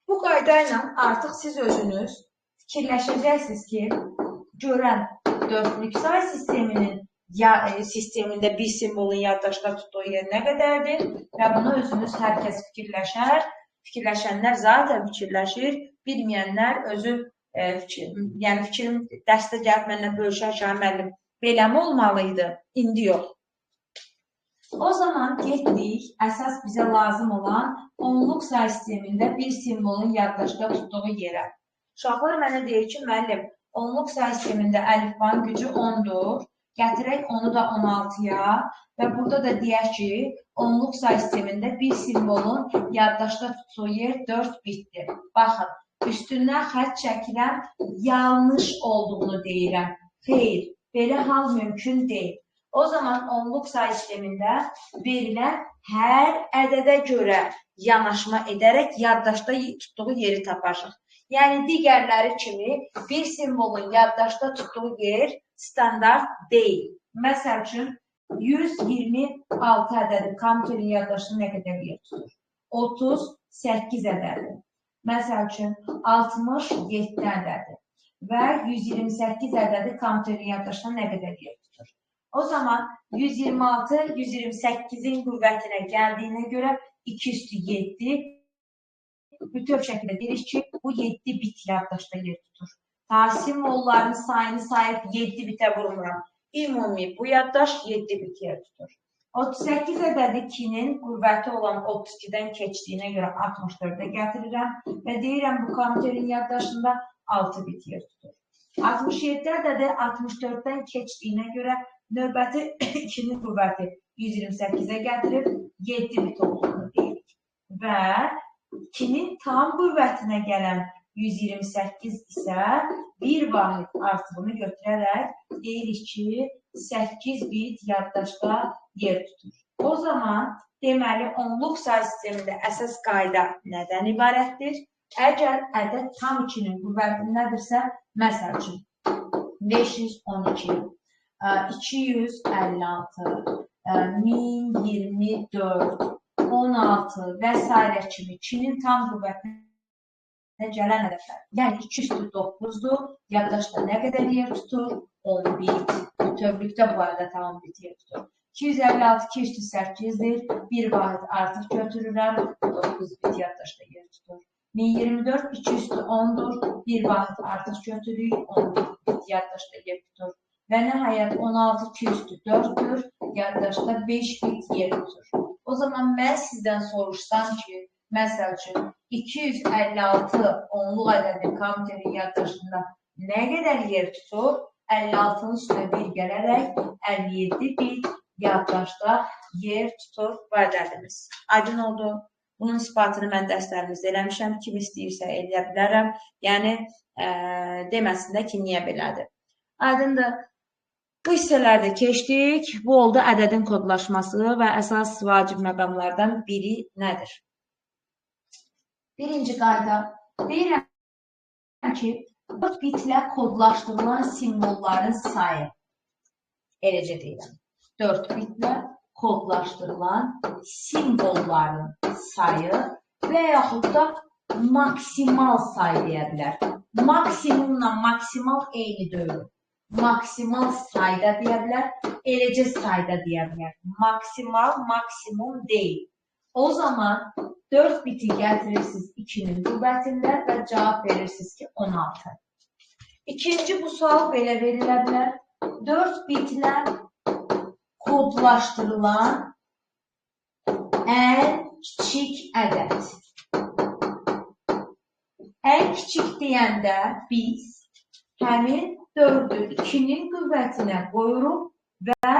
Bu qayda ilə artıq siz özünüz fikirləşəcəksiniz ki, görən dörtlük say sistemində bir simvolun yaddaşda tutduğu yer nə qədərdir və bunu özünüz hər kəs fikirləşər. Fikirləşənlər zaten fikirləşir, bilməyənlər özü yəni fikrim dəstə gəlib mənlə bölüşər ki, müəllim, beləmi olmalıydı? İndi yox. O zaman getdik, əsas bizə lazım olan onluq say sistemində bir simvolun yaddaşda tutduğu yerə. Uşaqlar mənə deyir ki, müəllim, onluq say sistemində əlifbanın gücü 10-dur. Gətirək onu da 16-ya və burada da deyək ki, onluq say sistemində bir simvolun yaddaşda tutduğu yer 4 bitdir. Baxın, üstündən xətt çəkirəm, yanlış olduğunu deyirəm. Xeyr, belə hal mümkün deyil. O zaman onluq say sistemində verilən hər ədədə görə yanaşma edərək yaddaşda tutduğu yeri tapacaq. Yəni, digərləri kimi bir simvolun yaddaşda tutduğu yer standart deyil. Məsəl üçün, 126 ədədi kompüterin yaddaşında nə qədər yer tutur? 38 ədədi. Məsəl üçün, 67 ədədi və 128 ədədi kompüterin yaddaşında nə qədər yer tutur? O zaman 126, 128-in qüvvətinə gəldiyinə görə 2 üstü 7 bütöv şəkildə deyirik ki, bu 7 bit yaddaşda yer tutur. Daha simvolların sayını sayıb 7 bitə vurmuram. Ümumi bu yaddaş 7 bit yer tutur. 38 ədədi 2-nin qüvvəti olan 32-dən keçdiyinə görə 64-ə gətirirəm və deyirəm bu kompüterin yaddaşında 6 bit yer tutur. 67 ədədi 64-dən keçdiyinə görə növbəti 2-nin qüvvəti 128-ə gətirib 7 bit olduğunu deyirik. Və 2-nin tam qüvvətinə gələn 128 isə bir vahid artığını götürərək deyirik ki, 8 bit yaddaşda yer tutur. O zaman deməli onluq say sistemində əsas qayda nədən ibarətdir? Əgər ədəd tam 2-nin qüvvətindədirsə, məsəl üçün 512, 256, 1024, 16 və s. kimi 2-nin tam qüvvətinə gələn ədədlər. Yəni 2 üstü 9-dur, yaddaşda nə qədər yer tutur? 10 bit. Bütövlükdə bu ədəd 10 bit yer tutur. 256, 2 üstü 8-dir, bir vahid artıq götürürəm, 9 bit yaddaşda yer tutur. 1024, 2 üstü 10-dur, bir vahid artıq götürürük, 10 bit yaddaşda yer tutur. Və nəhayət 16, 2 üstü 4-dür, yaddaşda 5 bit yer tutur. O zaman mən sizdən soruşsam ki, məsəl üçün 256 onluq ədədi kompüterin yaddaşında nə qədər yer tutur? 56-nın üstünə 1 gələrək 57 bit yaddaşda yer tutur bu ədədimiz. Aydın oldu. Bunun isbatını mən dərslərimizdə eləmişəm. Kim istəyirsə eləyə bilərəm. Yəni, deməsin də ki, niyə belədir. Aydındır. Bu hissələrdə keçdik. Bu oldu ədədin kodlaşması və əsas vacib məqamlardan biri nədir? Birinci qayda. Deyirəm ki, 4 bitlə kodlaşdırılan simvolların sayı. Eləcə deyirəm. 4 bitlə kodlaşdırılan simvolların sayı və yaxud da maksimal say deyə bilər. Maksimumla maksimal eyni deyil. Maksimal sayda deyə bilər, eləcə sayda deyə bilər. Maksimal, maksimum deyil. O zaman 4 biti gətirirsiniz 2-nin qüvvətində və cavab verirsiniz ki, 16. İkinci bu sual belə verilə bilər. 4 bitlə kodlaşdırılan ən kiçik ədəd. Ən kiçik deyəndə biz həmin 4-ü 2-nin qüvvətinə qoyuruq və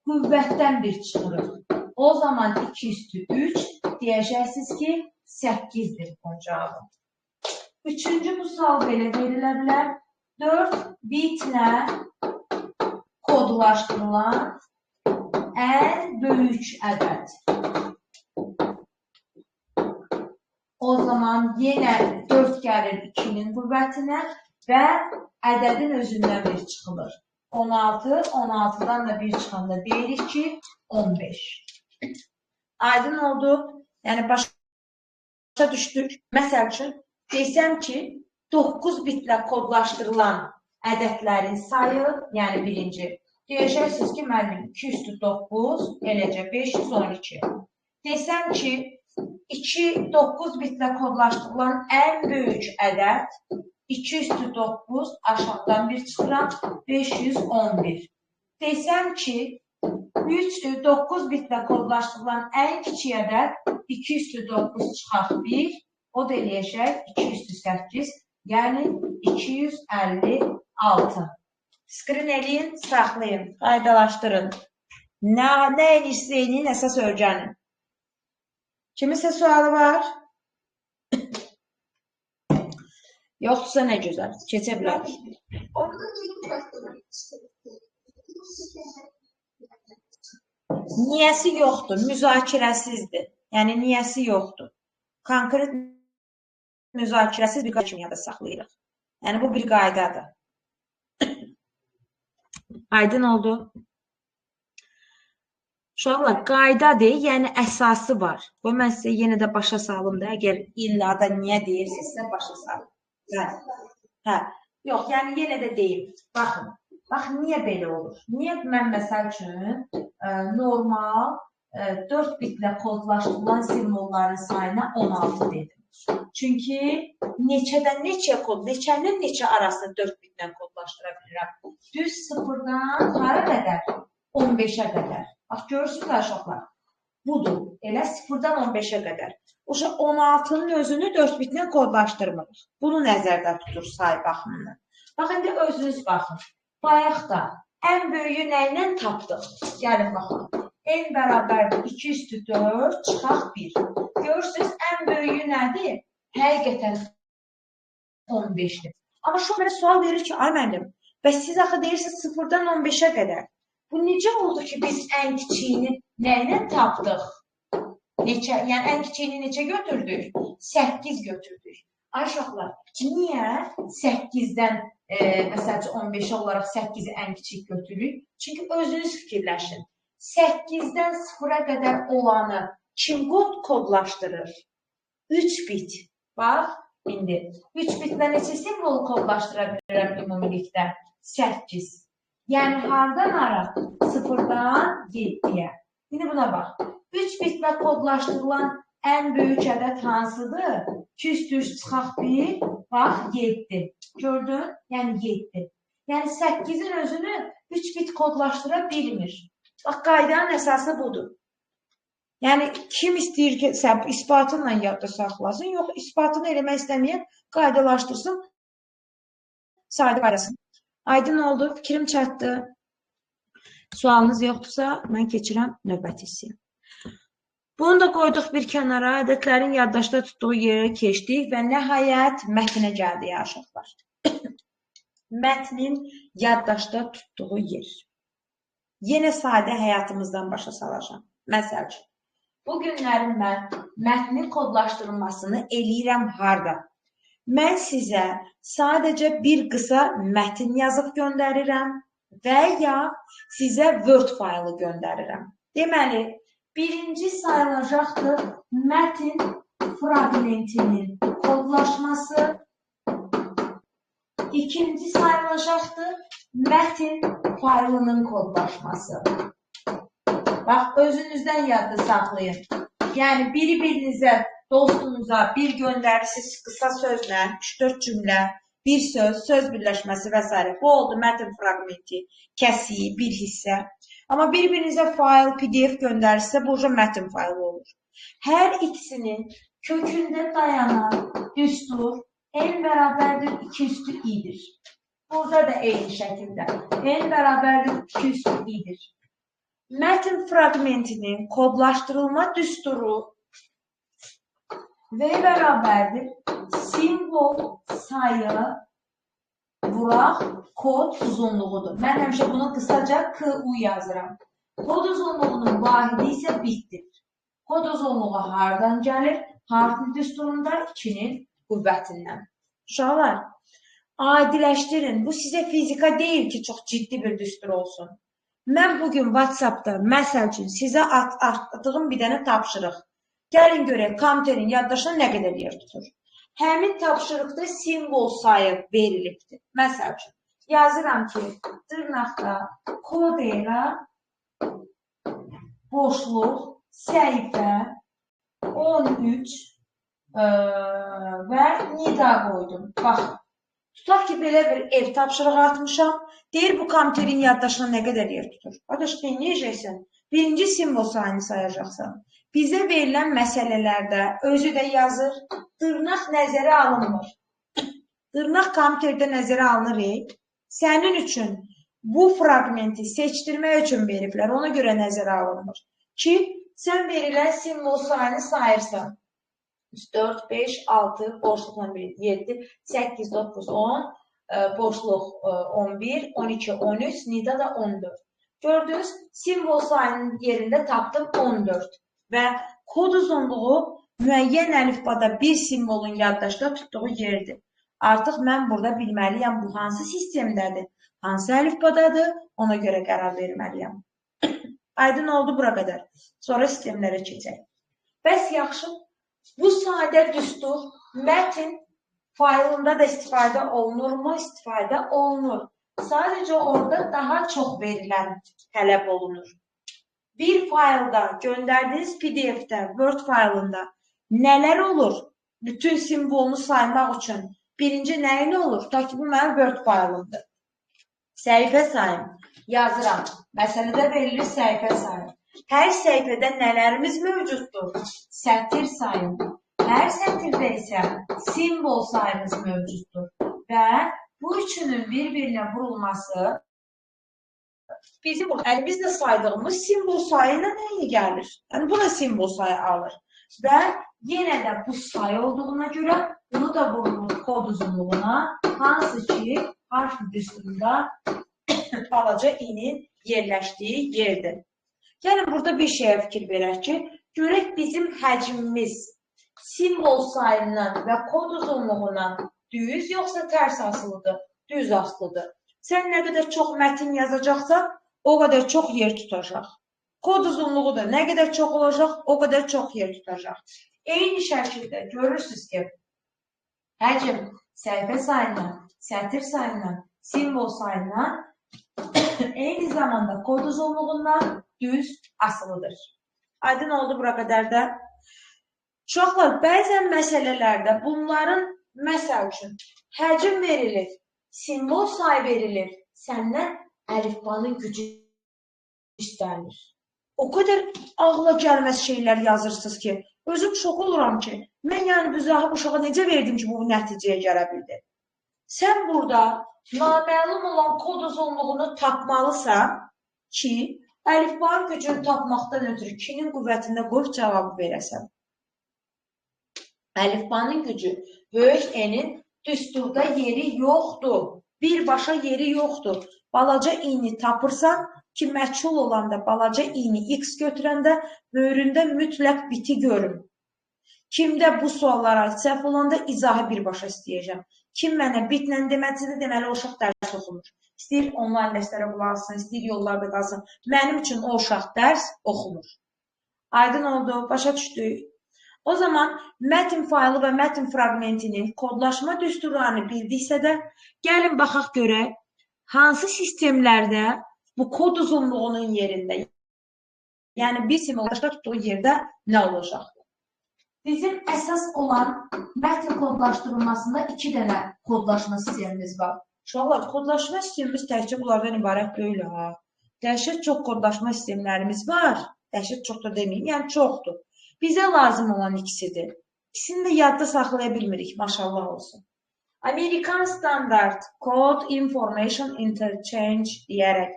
qüvvətdən bir çıxırıq. O zaman 2 üstü 3 deyəcəksiniz ki, 8-dir bunun cavabı. Üçüncü bu sual belə verilə bilər. 4 bitlə kodlaşdırılan ən böyük ədəd. O zaman yenə 4 gəlir 2-nin qüvvətinə və ədədin özündən bir çıxılır. 16, 16'dan da 1 çıxanda deyirik ki, 15. Aydın oldu. Yəni, başa düşdük. Məsəl üçün, desəm ki, 9 bitlə kodlaşdırılan ədədlərin sayı, yəni birinci, deyəcəksiniz ki, müəllim 2 üstü 9, eləcə 512. Desəm ki, 9 bitlə kodlaşdırılan ən böyük ədəd 2 üstü 9, aşağıdan 1 çıxıram, 511. Desəm ki, 9 bitlə kodlaşdırılan ən kiçik ədəd 2 üstü 9 çıxaq 1, o da eləyəcək 2 üstü 8, yəni 256. Skrin eləyin, saxlayın, qaydalaşdırın. Nə edirsiniz eləyin, əsas öyrənin. Kiminsə sualı var? Yoxdursa nə gözəl, keçə bilərik. Niyəsi yoxdur, müzakirəsizdir. Yəni, niyəsi yoxdur. Konkret müzakirəsiz bir qayda kimi yada saxlayırıq. Yəni, bu bir qaydadır. Aydın oldu. Uşaqlar, qaydadır, yəni əsası var. Bu, mən sizə yenə də başa salım da, əgər illa da niyə deyirsinizsə, başa salım. Hə, yox, yəni yenə də deyim. Baxın, niyə belə olur? Niyə mən məsəl üçün normal 4 bitlə kodlaşdırılan simvolların sayına 16 dedim. Çünki neçədən neçə kod, neçənin neçə arasında 4 bitlə kodlaşdıra bilirəm. Düz 0-dan hara qədər? 15-ə qədər. Bax, görürsünüz aşağılar. Budur, elə 0-dan 15-ə qədər. 16-nın özünü 4 bitlə kodlaşdırmırıq. Bunu nəzərdə tutur say baxımından. Bax, indi özünüz baxın. Bayaq da ən böyüyü nə ilə tapdıq? Gəlin baxın. N bərabərdir 2 üstü 4 çıxaq 1. Görürsünüz, ən böyüyü nədir? Həqiqətən 15-dir. Amma şu mənə sual verir ki, ay müəllim, bəs siz axı deyirsiniz 0-dan 15-ə qədər. Bu necə oldu ki, biz ən kiçiyini nə ilə tapdıq? Neçə, yəni ən kiçiyini neçə götürdük? 8 götürdük. Ay uşaqlar, niyə 8-dən məsəlcə 15 olaraq 8-i ən kiçik götürürük? Çünki özünüz fikirləşin. 8-dən 0-a qədər olanı kim kodlaşdırır? 3 bit. Bax, indi 3 bitlə neçə simvolu kodlaşdıra bilirəm ümumilikdə? 8. Yəni, hardan ara? 0-dan 7-yə. İndi buna bax. 3 bitlə kodlaşdırılan ən böyük ədəd hansıdır? 2 üstü 3 çıxaq 1, bax 7. Gördün? Yəni 7. Yəni 8-in özünü 3 bit kodlaşdıra bilmir. Bax, qaydanın əsası budur. Yəni kim istəyir ki, isbatınla yadda saxlasın, yox, isbatını eləmək istəməyən qaydalaşdırsın, sayda qaydasın. Aydın oldu, fikrim çatdı. Sualınız yoxdursa, mən keçirəm növbəti hissəyə. Bunu da qoyduq bir kənara, ədədlərin yaddaşda tutduğu yerə keçdik və nəhayət mətnə gəldik aşağılar. Mətnin yaddaşda tutduğu yer. Yenə sadə həyatımızdan başa salacağım. Məsəl üçün, bu günlərin mən mətnin kodlaşdırılmasını eləyirəm harda? Mən sizə sadəcə bir qısa mətn yazıb göndərirəm və ya sizə Word faylı göndərirəm. Deməli, birinci sayılacaqdır mətn fraqmentinin kodlaşması. İkinci sayılacaqdır mətn faylının kodlaşması. Bax, özünüzdən yadda saxlayın. Yəni, biri-birinizə, dostunuza bir göndərirsiniz qısa sözlə, 3-4 cümlə, bir söz, söz birləşməsi və s. Bu oldu mətn fraqmenti, kəsiyi, bir hissə. Amma bir-birinizə fayl, PDF göndərirsə, bu mətn faylı olur. Hər ikisinin kökündə dayanan düstur n bərabərdir 2 üstü i-dir. Burada da eyni şəkildə n bərabərdir 2 üstü i-dir. Mətn fraqmentinin kodlaşdırılma düsturu v bərabərdir simvol sayı vuraq kod uzunluğudur. Mən həmişə bunu qısaca KU yazıram. Kod uzunluğunun vahidi isə bitdir. Kod uzunluğu hardan gəlir? Harfin düsturunda 2-nin qüvvətindən. Uşaqlar, adiləşdirin. Bu sizə fizika deyil ki, çox ciddi bir düstur olsun. Mən bugün WhatsApp-da, məsəl üçün, sizə atdığım bir dənə tapşırıq. Gəlin görək, kompüterin yaddaşına nə qədər yer tutur. Həmin tapşırıqda simvol sayı verilibdir. Məsəl üçün, yazıram ki, dırnaqda kod ilə boşluq, səhifə 13 və nida qoydum. Baxın, tutaq ki, belə bir ev tapşırığı atmışam. Deyir, bu kompüterin yaddaşına nə qədər yer tutur? Adaş, deyəcəksən? Birinci simvol sayını sayacaqsan. Bizə verilən məsələlərdə özü də yazır, dırnaq nəzərə alınmır. Dırnaq kompüterdə nəzərə alınır. Sənin üçün bu fragmenti seçdirmək üçün veriblər, ona görə nəzərə alınmır. Ki, sən verilən simvol sayını sayırsan. 4, 5, 6, boşluqla 1, 7, 8, 9, 10, boşluq 11, 12, 13, nida da 14. Gördünüz, simvol sayının yerində tapdım 14 və kod uzunluğu müəyyən əlifbada bir simvolun yaddaşda tutduğu yerdir. Artıq mən burada bilməliyəm bu hansı sistemdədir, hansı əlifbadadır, ona görə qərar verməliyəm. Aydın oldu bura qədər. Sonra sistemlərə keçək. Bəs yaxşı, bu sadə düstur mətn faylında da istifadə olunurmu? İstifadə olunur. Sadəcə orada daha çox verilən tələb olunur. Bir faylda, göndərdiyiniz PDF-də, Word faylında nələr olur? Bütün simvolunu saymaq üçün birinci nəyin olur? Ta ki, bu mənim Word faylımdır. Səhifə sayım. Yazıram. Məsələdə verilir səhifə sayım. Hər səhifədə nələrimiz mövcuddur? Sətir sayım. Hər sətirdə isə simvol sayımız mövcuddur. Və bu üçünün bir-birinə vurulması bizim əlimizlə saydığımız simvol sayı ilə eyni gəlir. Yəni, bu da simvol sayı alır. Və yenə də bu sayı olduğuna görə bunu da vurulur kod uzunluğuna, hansı ki, harf düsturunda balaca i-nin yerləşdiyi yerdir. Gəlin, burada bir şeyə fikir verək ki, görək bizim həcmimiz simvol sayından və kod uzunluğundan düz yoxsa tərs asılıdır? Düz asılıdır. Sən nə qədər çox mətin yazacaqsan, o qədər çox yer tutacaq. Kod uzunluğu da nə qədər çox olacaq, o qədər çox yer tutacaq. Eyni şəkildə görürsünüz ki, həcm səhifə sayından, sətir sayından, simvol sayından eyni zamanda kod uzunluğundan düz asılıdır. Aydın oldu bura qədər də. Uşaqlar, bəzən məsələlərdə bunların, məsəl üçün, həcm verilir, simvol sayı verilir, səndən əlifbanın gücü istənilir. O qədər ağla gəlməz şeylər yazırsınız ki, özüm şok oluram ki, mən yəni bu uşağa necə verdim ki, bu nəticəyə gələ bildi. Sən burada naməlum olan kod uzunluğunu tapmalısan ki, əlifbanın gücünü tapmaqdan ötürü 2-nin qüvvətində qoyub cavabı verəsən. Əlifbanın gücü böyük E-nin düsturda yeri yoxdur. Birbaşa yeri yoxdur. Balaca i-ni tapırsan ki, məchul olanda balaca i-ni x götürəndə böyründə mütləq biti görün. Kimdə bu suallara səhv olanda izahı birbaşa istəyəcəm. Kim mənə bitlə deməlidir, deməli o uşaq dərs oxumur. İstəyir onlayn dərslərə qulaq alsın, istəyir yollarda qalsın. Mənim üçün o uşaq dərs oxumur. Aydın oldu, başa düşdük. O zaman mətn faylı və mətn fragmentinin kodlaşma düsturlarını bildiksə də, gəlin baxaq görək, hansı sistemlərdə bu kod uzunluğunun yerində, yəni bir simvolda tutduğu yerdə nə olacaqdır? Bizim əsas olan mətn kodlaşdırılmasında 2 dənə kodlaşma sistemimiz var. Uşaqlar, kodlaşma sistemimiz təkcə bunlardan ibarət deyil. Dəhşət çox kodlaşma sistemlərimiz var. Dəhşət çox da deməyim, yəni çoxdur. Bizə lazım olan ikisidir. İkisini də yadda saxlaya bilmirik, maşallah olsun. Amerikan Standard Code Information Interchange deyərək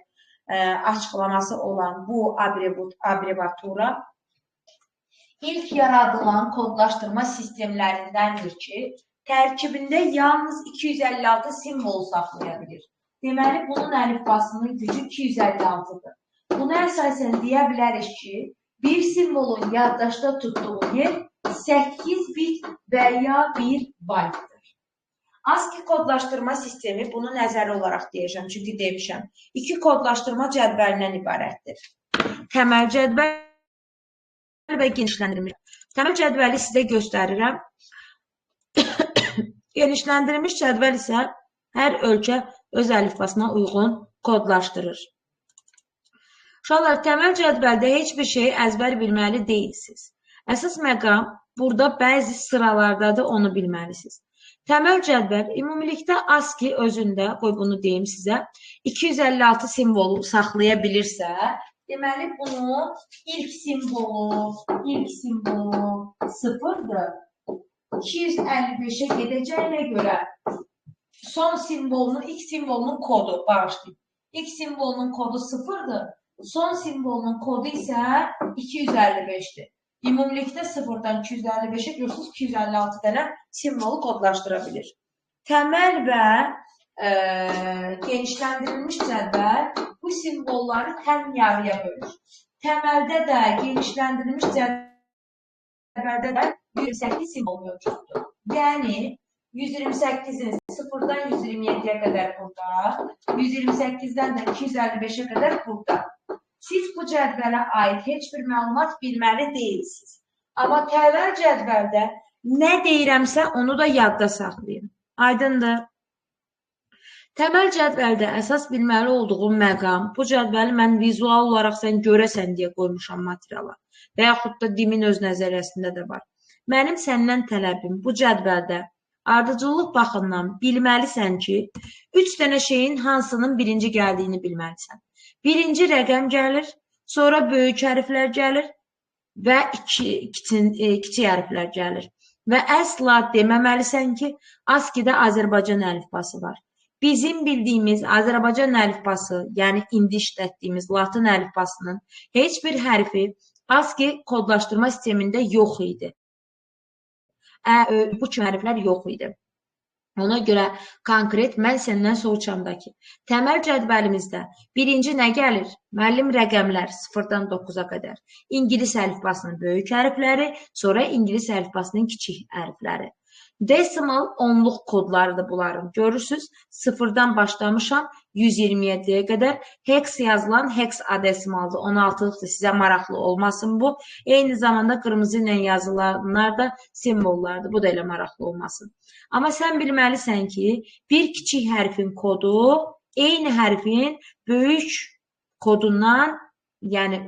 açıqlaması olan bu abreviatura ilk yaradılan kodlaşdırma sistemlərindəndir ki, tərkibində yalnız 256 simvol saxlaya bilir. Deməli, bunun əlifbasının gücü 256-dır. Buna əsasən deyə bilərik ki, bir simvolun yaddaşda tutduğu yer 8 bit və ya 1 baytdır. ASCII kodlaşdırma sistemi bunu nəzəri olaraq deyəcəm, çünki demişəm. 2 kodlaşdırma cədvəlindən ibarətdir. Təməl cədvəl və genişləndirilmiş. Təməl cədvəli sizə göstərirəm. Genişləndirilmiş cədvəl isə hər ölkə öz əlifbasına uyğun kodlaşdırır. Uşaqlar, təməl cədvəldə heç bir şey əzbər bilməli deyilsiniz. Əsas məqam burada bəzi sıralardadır, onu bilməlisiniz. Təməl cədvəl ümumilikdə ASCII özündə, qoy bunu deyim sizə, 256 simvolu saxlaya bilirsə, deməli bunu ilk simvolu sıfırdır. 255'e gedəcəyinə görə son simvolunun, ilk simvolunun kodu, bağışlayın. İlk simvolunun kodu sıfırdır. Son simvolunun kodu isə 255'dir. Ümumilikdə sıfırdan 255'e görürsünüz 256 dənə simvolu kodlaşdıra bilir. Təməl və genişləndirilmiş cədvəl bu simvolları həm yarıya bölür. Təməldə də, genişləndirilmiş cədvəldə də 128 simvol mövcuddur. Yəni 128'in 0'dan 127'ye kadar burada, 128'den de 255'e kadar burada. Siz bu cədvələ aid heç bir məlumat bilməli deyilsiniz. Amma təməl cədvəldə nə deyirəmsə onu da yadda saxlayın. Aydındır. Təməl cədvəldə əsas bilməli olduğum məqam, bu cədvəli mən vizual olaraq sən görəsən deyə qoymuşam materiala və yaxud da Dimin öz nəzəriyyəsində də var. Mənim səndən tələbim bu cədvəldə ardıcıllıq baxımından bilməlisən ki, 3 dənə şeyin hansının birinci gəldiyini bilməlisən. Birinci rəqəm gəlir, sonra böyük hərflər gəlir və kiçik hərflər gəlir. Və əsla deməməlisən ki, ASCII-də Azərbaycan əlifbası var. Bizim bildiyimiz Azərbaycan əlifbası, yəni indi işlətdiyimiz Latın əlifbasının heç bir hərfi ASCII kodlaşdırma sistemində yox idi. Bu kimi hərflər yox idi. Ona görə konkret mən səndən soruşamdakı təməl cədvəlimizdə birinci nə gəlir? Müəllim rəqəmlər 0-dan 9-a qədər. İngilis əlifbasının böyük hərfləri, sonra İngilis əlifbasının kiçik hərfləri. Decimal onluq kodlarıdır bunların. Görürsünüz, 0-dan başlamışam 127'ye qədər. Hex yazılan hexadesimaldır. 16'lıqdır, sizə maraqlı olmasın bu. Eyni zamanda qırmızı ilə yazılanlar da simvollardır. Bu da elə maraqlı olmasın. Amma sən bilməlisən ki, bir kiçik hərfin kodu eyni hərfin böyük kodundan, yəni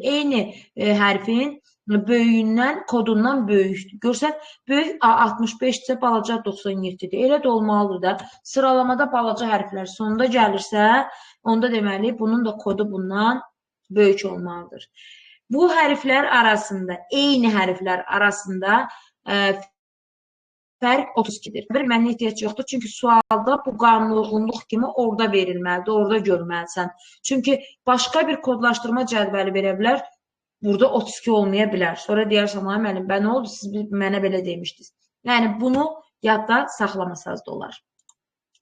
eyni hərfin böyüyündən, kodundan böyükdür. Görsən, böyük A65-dir, balaca 97-dir. Elə də olmalıdır da. Sıralamada balaca hərflər sonunda gəlirsə, onda deməli, bunun da kodu bundan böyük olmalıdır. Bu hərflər arasında, eyni hərflər arasında fərq 32'dir. Mənə ehtiyac yoxdur, çünki sualda bu qanunluq kimi orada verilməlidir, orada görməlisən. Çünki başqa bir kodlaşdırma cədvəli verə bilər, burada 32 olmaya bilər. Sonra deyərsən, müəllim, nə oldu, siz mənə belə demişdiniz. Yəni, bunu yadda saxlamasanız da olar.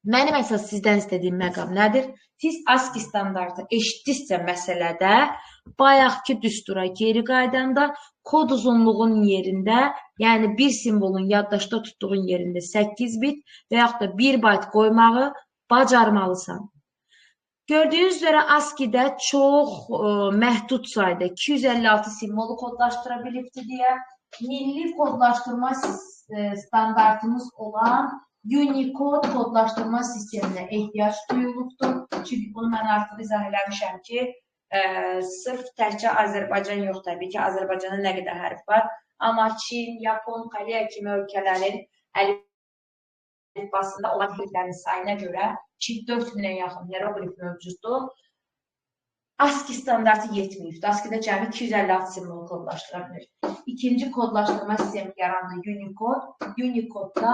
Mənim əsas sizdən istədiyim məqam nədir? Siz ASCII standartı eşitdinizsə məsələdə, bayaqki düstura geri qaydanda, kod uzunluğun yerində, yəni bir simvolun yaddaşda tutduğun yerində 8 bit və yaxud da 1 bayt qoymağı bacarmalısan. Gördüyünüz üzrə ASCII-də çox məhdud sayda 256 simvolu kodlaşdıra bilibdir deyə milli kodlaşdırma standartımız olan Unicode kodlaşdırma sisteminə ehtiyac duyulubdur. Çünki bunu mən artıq izah eləmişəm ki, sırf təkcə Azərbaycan yox, təbii ki, Azərbaycanda nə qədər hərf var. Amma Çin, Yapon, Koreya kimi ölkələrin əlifbasında olan hərflərin sayına görə ki, 4000'ə yaxın hieroqlif mövcuddur. ASCII standartı yetməyibdir. ASCII-də cəmi 256 simvolu kodlaşdıra bilir. İkinci kodlaşdırma sistemi yarandı Unicode. Unicode'da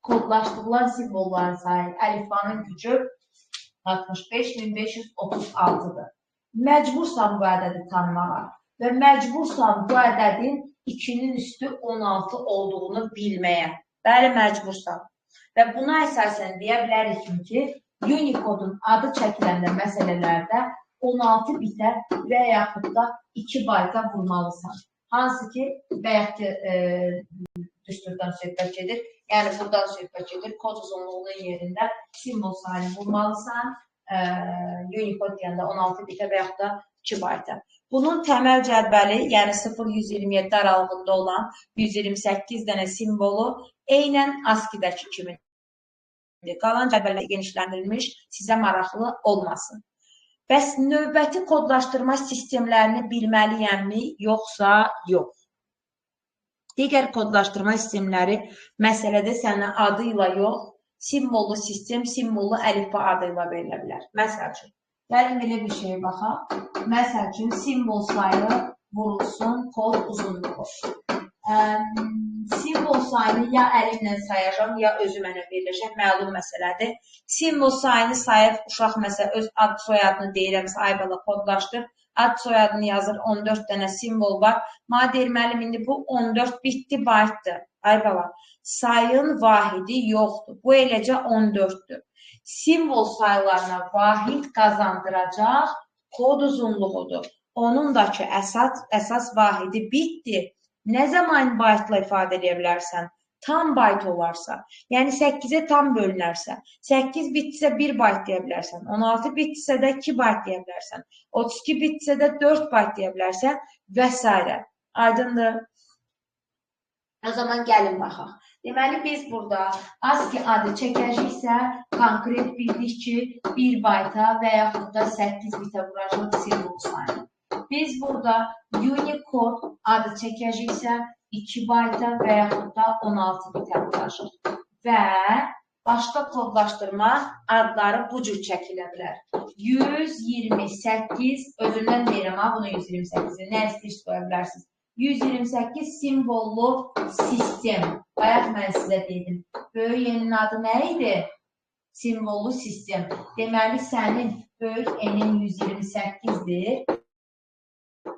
kodlaşdırılan simvolların sayı, əlifbanın gücü 65.536'dır. Məcbursan bu ədədi tanımağa və məcbursan bu ədədin 2'nin üstü 16 olduğunu bilməyə. Bəli, məcbursan. Və buna əsasən deyə bilərik ki, Unicode'un adı çəkiləndə məsələlərdə 16 bitə və yaxud da 2 bayta vurmalısan. Hansı ki, bəyəkki düsturdan söhbət gedir. Yəni buradan söhbət gedir. Kod uzunluğunun yerində simvol sayını vurmalısan. Unicode deyəndə 16 bitə və yaxud da 2 bayta. Bunun təməl cədvəli, yəni 0-127 aralığında olan 128 dənə simvolu eynən ASCII-dəki kimidir. Qalan cədvəllər genişləndirilmiş, sizə maraqlı olmasın. Bəs növbəti kodlaşdırma sistemlərini bilməliyəmmi, yoxsa yox? Digər kodlaşdırma sistemləri məsələdə sənə adı ilə yox, simvollu sistem, simvollu əlifba adı ilə verilə bilər. Məsəl üçün, gəlin belə bir şeye baxaq. Məsəl üçün, simvol sayı vurulsun, kod uzunluğu. Simvol sayını ya əlimlə sayacağım, ya özü mənə veriləcək, məlum məsələdir. Simvol sayını sayıb, uşaq məsələ öz ad soyadını deyirəmsə, ay bala kodlaşdır. Ad soyadını yazır, 14 dənə simvol var. Mənə deyir, müəllim, indi bu 14 bitdi, baytdır. Ay bala, sayın vahidi yoxdur. Bu eləcə 14-dür. Simvol sayılarına vahid qazandıracaq kod uzunluğudur. Onun da ki, əsas vahidi bitdir. Nə zaman baytla ifadə edə bilərsən? Tam bayt olarsa, yəni 8-ə tam bölünərsə, 8 bitsə 1 bayt deyə bilərsən, 16 bitsə də 2 bayt deyə bilərsən, 32 bitsə də 4 bayt deyə bilərsən və s. Aydındır. O zaman gəlin baxaq. Deməli, biz burada ASCII adı çəkəcəksə, konkret bildik ki, 1 bayta və yaxud da 8 bitə vuracaq simvol sayını. Biz burada Unicode adı çəkəcəksə, 2 bayta və yaxud da 16 bitə vuracaq. Və başqa kodlaşdırma adları bu cür çəkilə bilər. 128, özündən deyirəm, bunu 128-i, nə istəyir qoya bilərsiniz. 128 simvollu sistem. Bayaq mən sizə dedim. Böyük enin adı nə idi? Simvollu sistem. Deməli, sənin böyük enin 128-dir.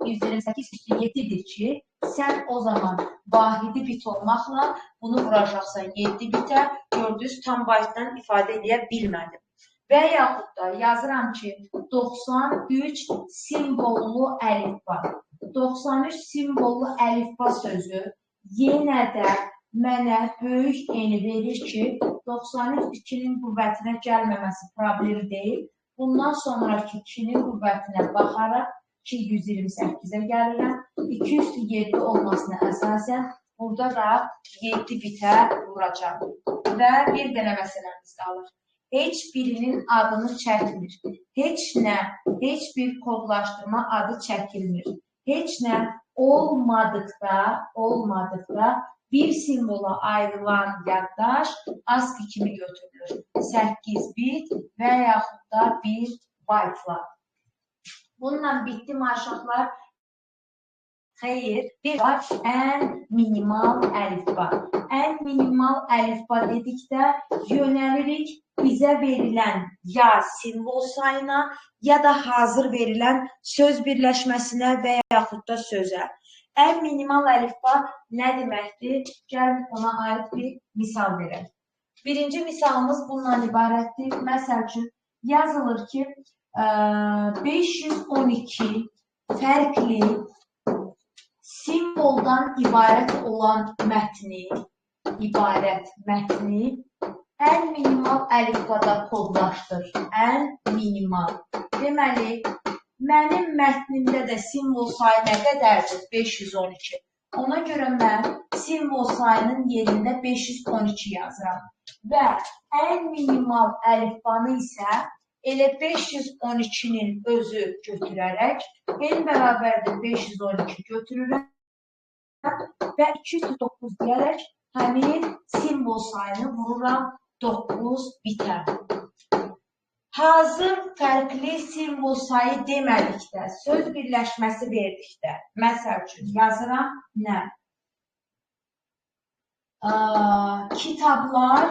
128-7-dir ki, sən o zaman vahidi bit olmaqla bunu vuracaqsan 7 bitə, gördünüz, tam baytdan ifadə edə bilmədim. Və yaxud da yazıram ki, 93 simvollu əlifba. 93 simvollu əlifba sözü yenə də mənə böyük eni verir ki, 93 2-nin qüvvətinə gəlməməsi problemi deyil. Bundan sonraki 2-nin qüvvətinə baxaraq ki, 128-ə gəlirəm. 207 olmasına əsasən burada da 7 bitə vuracaq. Və bir dənə məsələmiz qalır. Heç birinin adını çəkmir. Heç nə, heç bir kodlaşdırma adı çəkilmir. Heç nə olmadıqda bir simvola ayrılan yaddaş ASCII kimi götürülür. 8 bit və yaxud da 1 baytla. Bununla bitdi maşaqlar. Xeyr, bir var ən minimal əlifba. Ən minimal əlifba dedikdə yönəlirik bizə verilən ya simvol sayına, ya da hazır verilən söz birləşməsinə və yaxud da sözə. Ən minimal əlifba nə deməkdir? Gəlin ona aid bir misal verək. Birinci misalımız bundan ibarətdir. Məsəl üçün yazılır ki, 512 fərqli simvoldan ibarət olan mətni ən minimal əlifbada kodlaşdır. Ən minimal. Deməli, mənim mətnimdə də simvol sayı nə qədərdir? 512. Ona görə mən simvol sayının yerində 512 yazıram. Və ən minimal əlifbanı isə elə 512-nin özü götürərək, n bərabərdir 512 götürürəm və 209 deyərək həmin simvol sayını vururam 9 bitə. Hazır fərqli simvol sayı demədikdə, söz birləşməsi verdikdə, məsəl üçün yazıram nə? Kitablar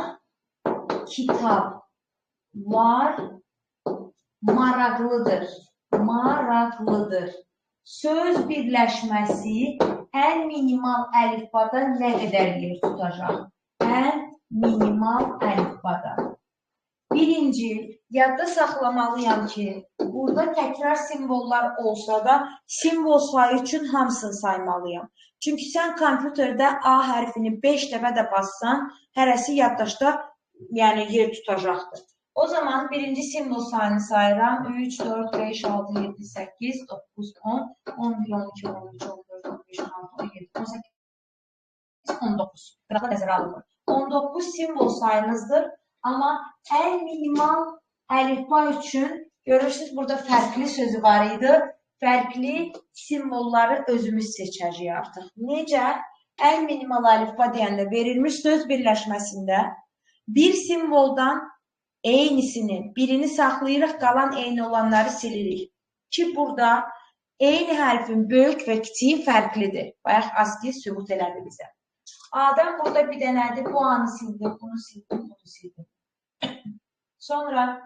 maraqlıdır. Söz birləşməsi ən minimal əlifbada nə qədər yer tutacaq? Ən minimal əlifbada. Birinci, Yadda saxlamalıyam ki, burada təkrar simvollar olsa da, simvol sayı üçün hamısını saymalıyam. Çünki sən kompüterdə A hərfini 5 dəfə də bassan, hərəsi yaddaşda yer tutacaqdır. O zaman birinci simvol sayını sayıram. 3, 4, 5, 6, 7, 8, 9, 10, 11, 12, 13, 14, 15, 16, 17, 18, 19. Qırağa nəzərə alınır. 19 simvol sayınızdır. Amma ən minimal əlifba üçün görürsünüz, burada fərqli sözü var idi. Fərqli simvolları özümüz seçəcəyik artıq. Necə? Ən minimal əlifba deyəndə verilmiş söz birləşməsində bir simvoldan eynisini, birini saxlayırıq, qalan eyni olanları silirik. Ki, burada eyni hərfin böyük və kiçiyi fərqlidir. Bayaq ASCII sübut elədi bizə. A'dan burada bir dənədir, bu A'nı sildim, bunu sildim, bunu sildim. Sonra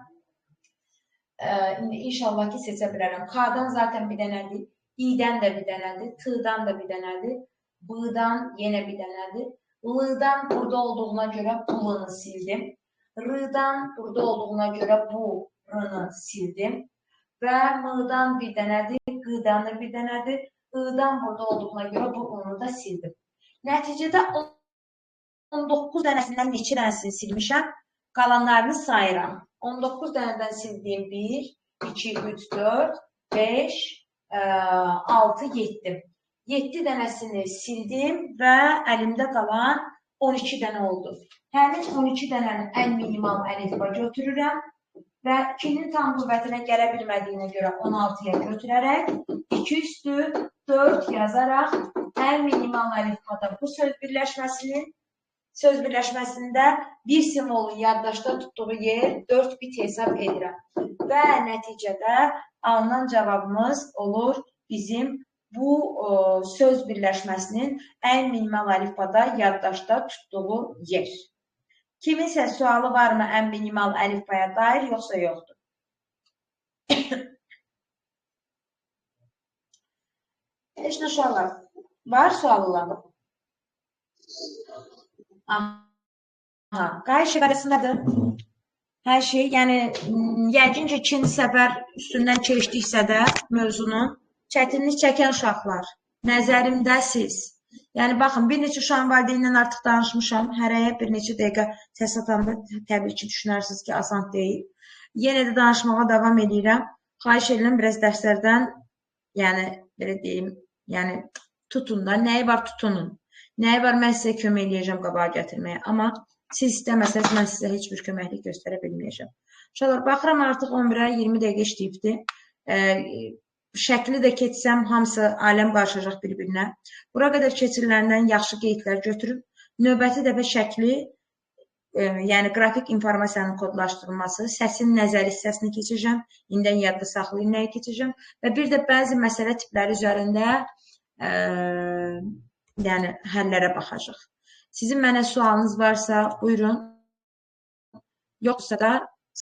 inşallah ki seçə bilərəm. K'dan zaten bir dənədir, İ'dən də bir dənədir, T'dan da bir dənədir, B'dan yenə bir dənədir. L'dan burada olduğuna görə L'ını sildim. R'dan burada olduğuna görə bu R'ını sildim. Və M'dan bir dənədir, Q'dan da bir dənədir. I'dan burada olduğuna görə bu I'ını da sildim. Nəticədə 19 dənəsindən neçə dənəsini silmişəm? Qalanlarını sayıram. 19 dənədən sildiyim 1, 2, 3, 4, 5, 6, 7. 7 dənəsini sildim və əlimdə qalan 12 dənə oldu. Həmin 12 dənənin ən minimal əlifba götürürəm və 2-nin tam qüvvətinə gələ bilmədiyinə görə 16-ya götürərək 2 üstü 4 yazaraq ən minimal əlifbada bu söz birləşməsində bir simvolun yaddaşda tutduğu yer 4 bit hesab edirəm. Və nəticədə alınan cavabımız olur bizim bu söz birləşməsinin ən minimal əlifbada yaddaşda tutduğu yer. Kiminsə sualı varmı ən minimal əlifbaya dair, yoxsa yoxdur? Heç nə uşaqlar? Var sualılar? Aha, qayış ibarəsindədir. Hər şey, yəni yəqin ki, ikinci səfər üstündən keçdiksə də mövzunun çətinlik çəkən uşaqlar, nəzərimdə siz. Yəni, baxın, bir neçə uşağın valideynindən artıq danışmışam. Hərəyə bir neçə dəqiqə səs atanda təbii ki, düşünərsiniz ki, asan deyil. Yenə də danışmağa davam edirəm. Xahiş edirəm, biraz dərslərdən, yəni, belə deyim, yəni, tutun da, nəyi var tutunun. Nəyi var, mən sizə kömək eləyəcəm qabağa gətirməyə. Amma siz istəməsəz, mən sizə heç bir köməklik göstərə bilməyəcəm. Uşaqlar, baxıram artıq 11-ə 20 dəqiqə işləyibdir. Şəkli də keçsəm, hamısı aləm qarışacaq bir-birinə. Bura qədər keçirilərindən yaxşı qeydlər götürüb, növbəti dəfə şəkli, yəni qrafik informasiyanın kodlaşdırılması, səsin nəzəri hissəsini keçəcəm, indən yadda saxlayın nəyi keçəcəm və bir də bəzi məsələ tipləri üzərində yəni həllərə baxacaq. Sizin mənə sualınız varsa, buyurun. Yoxsa da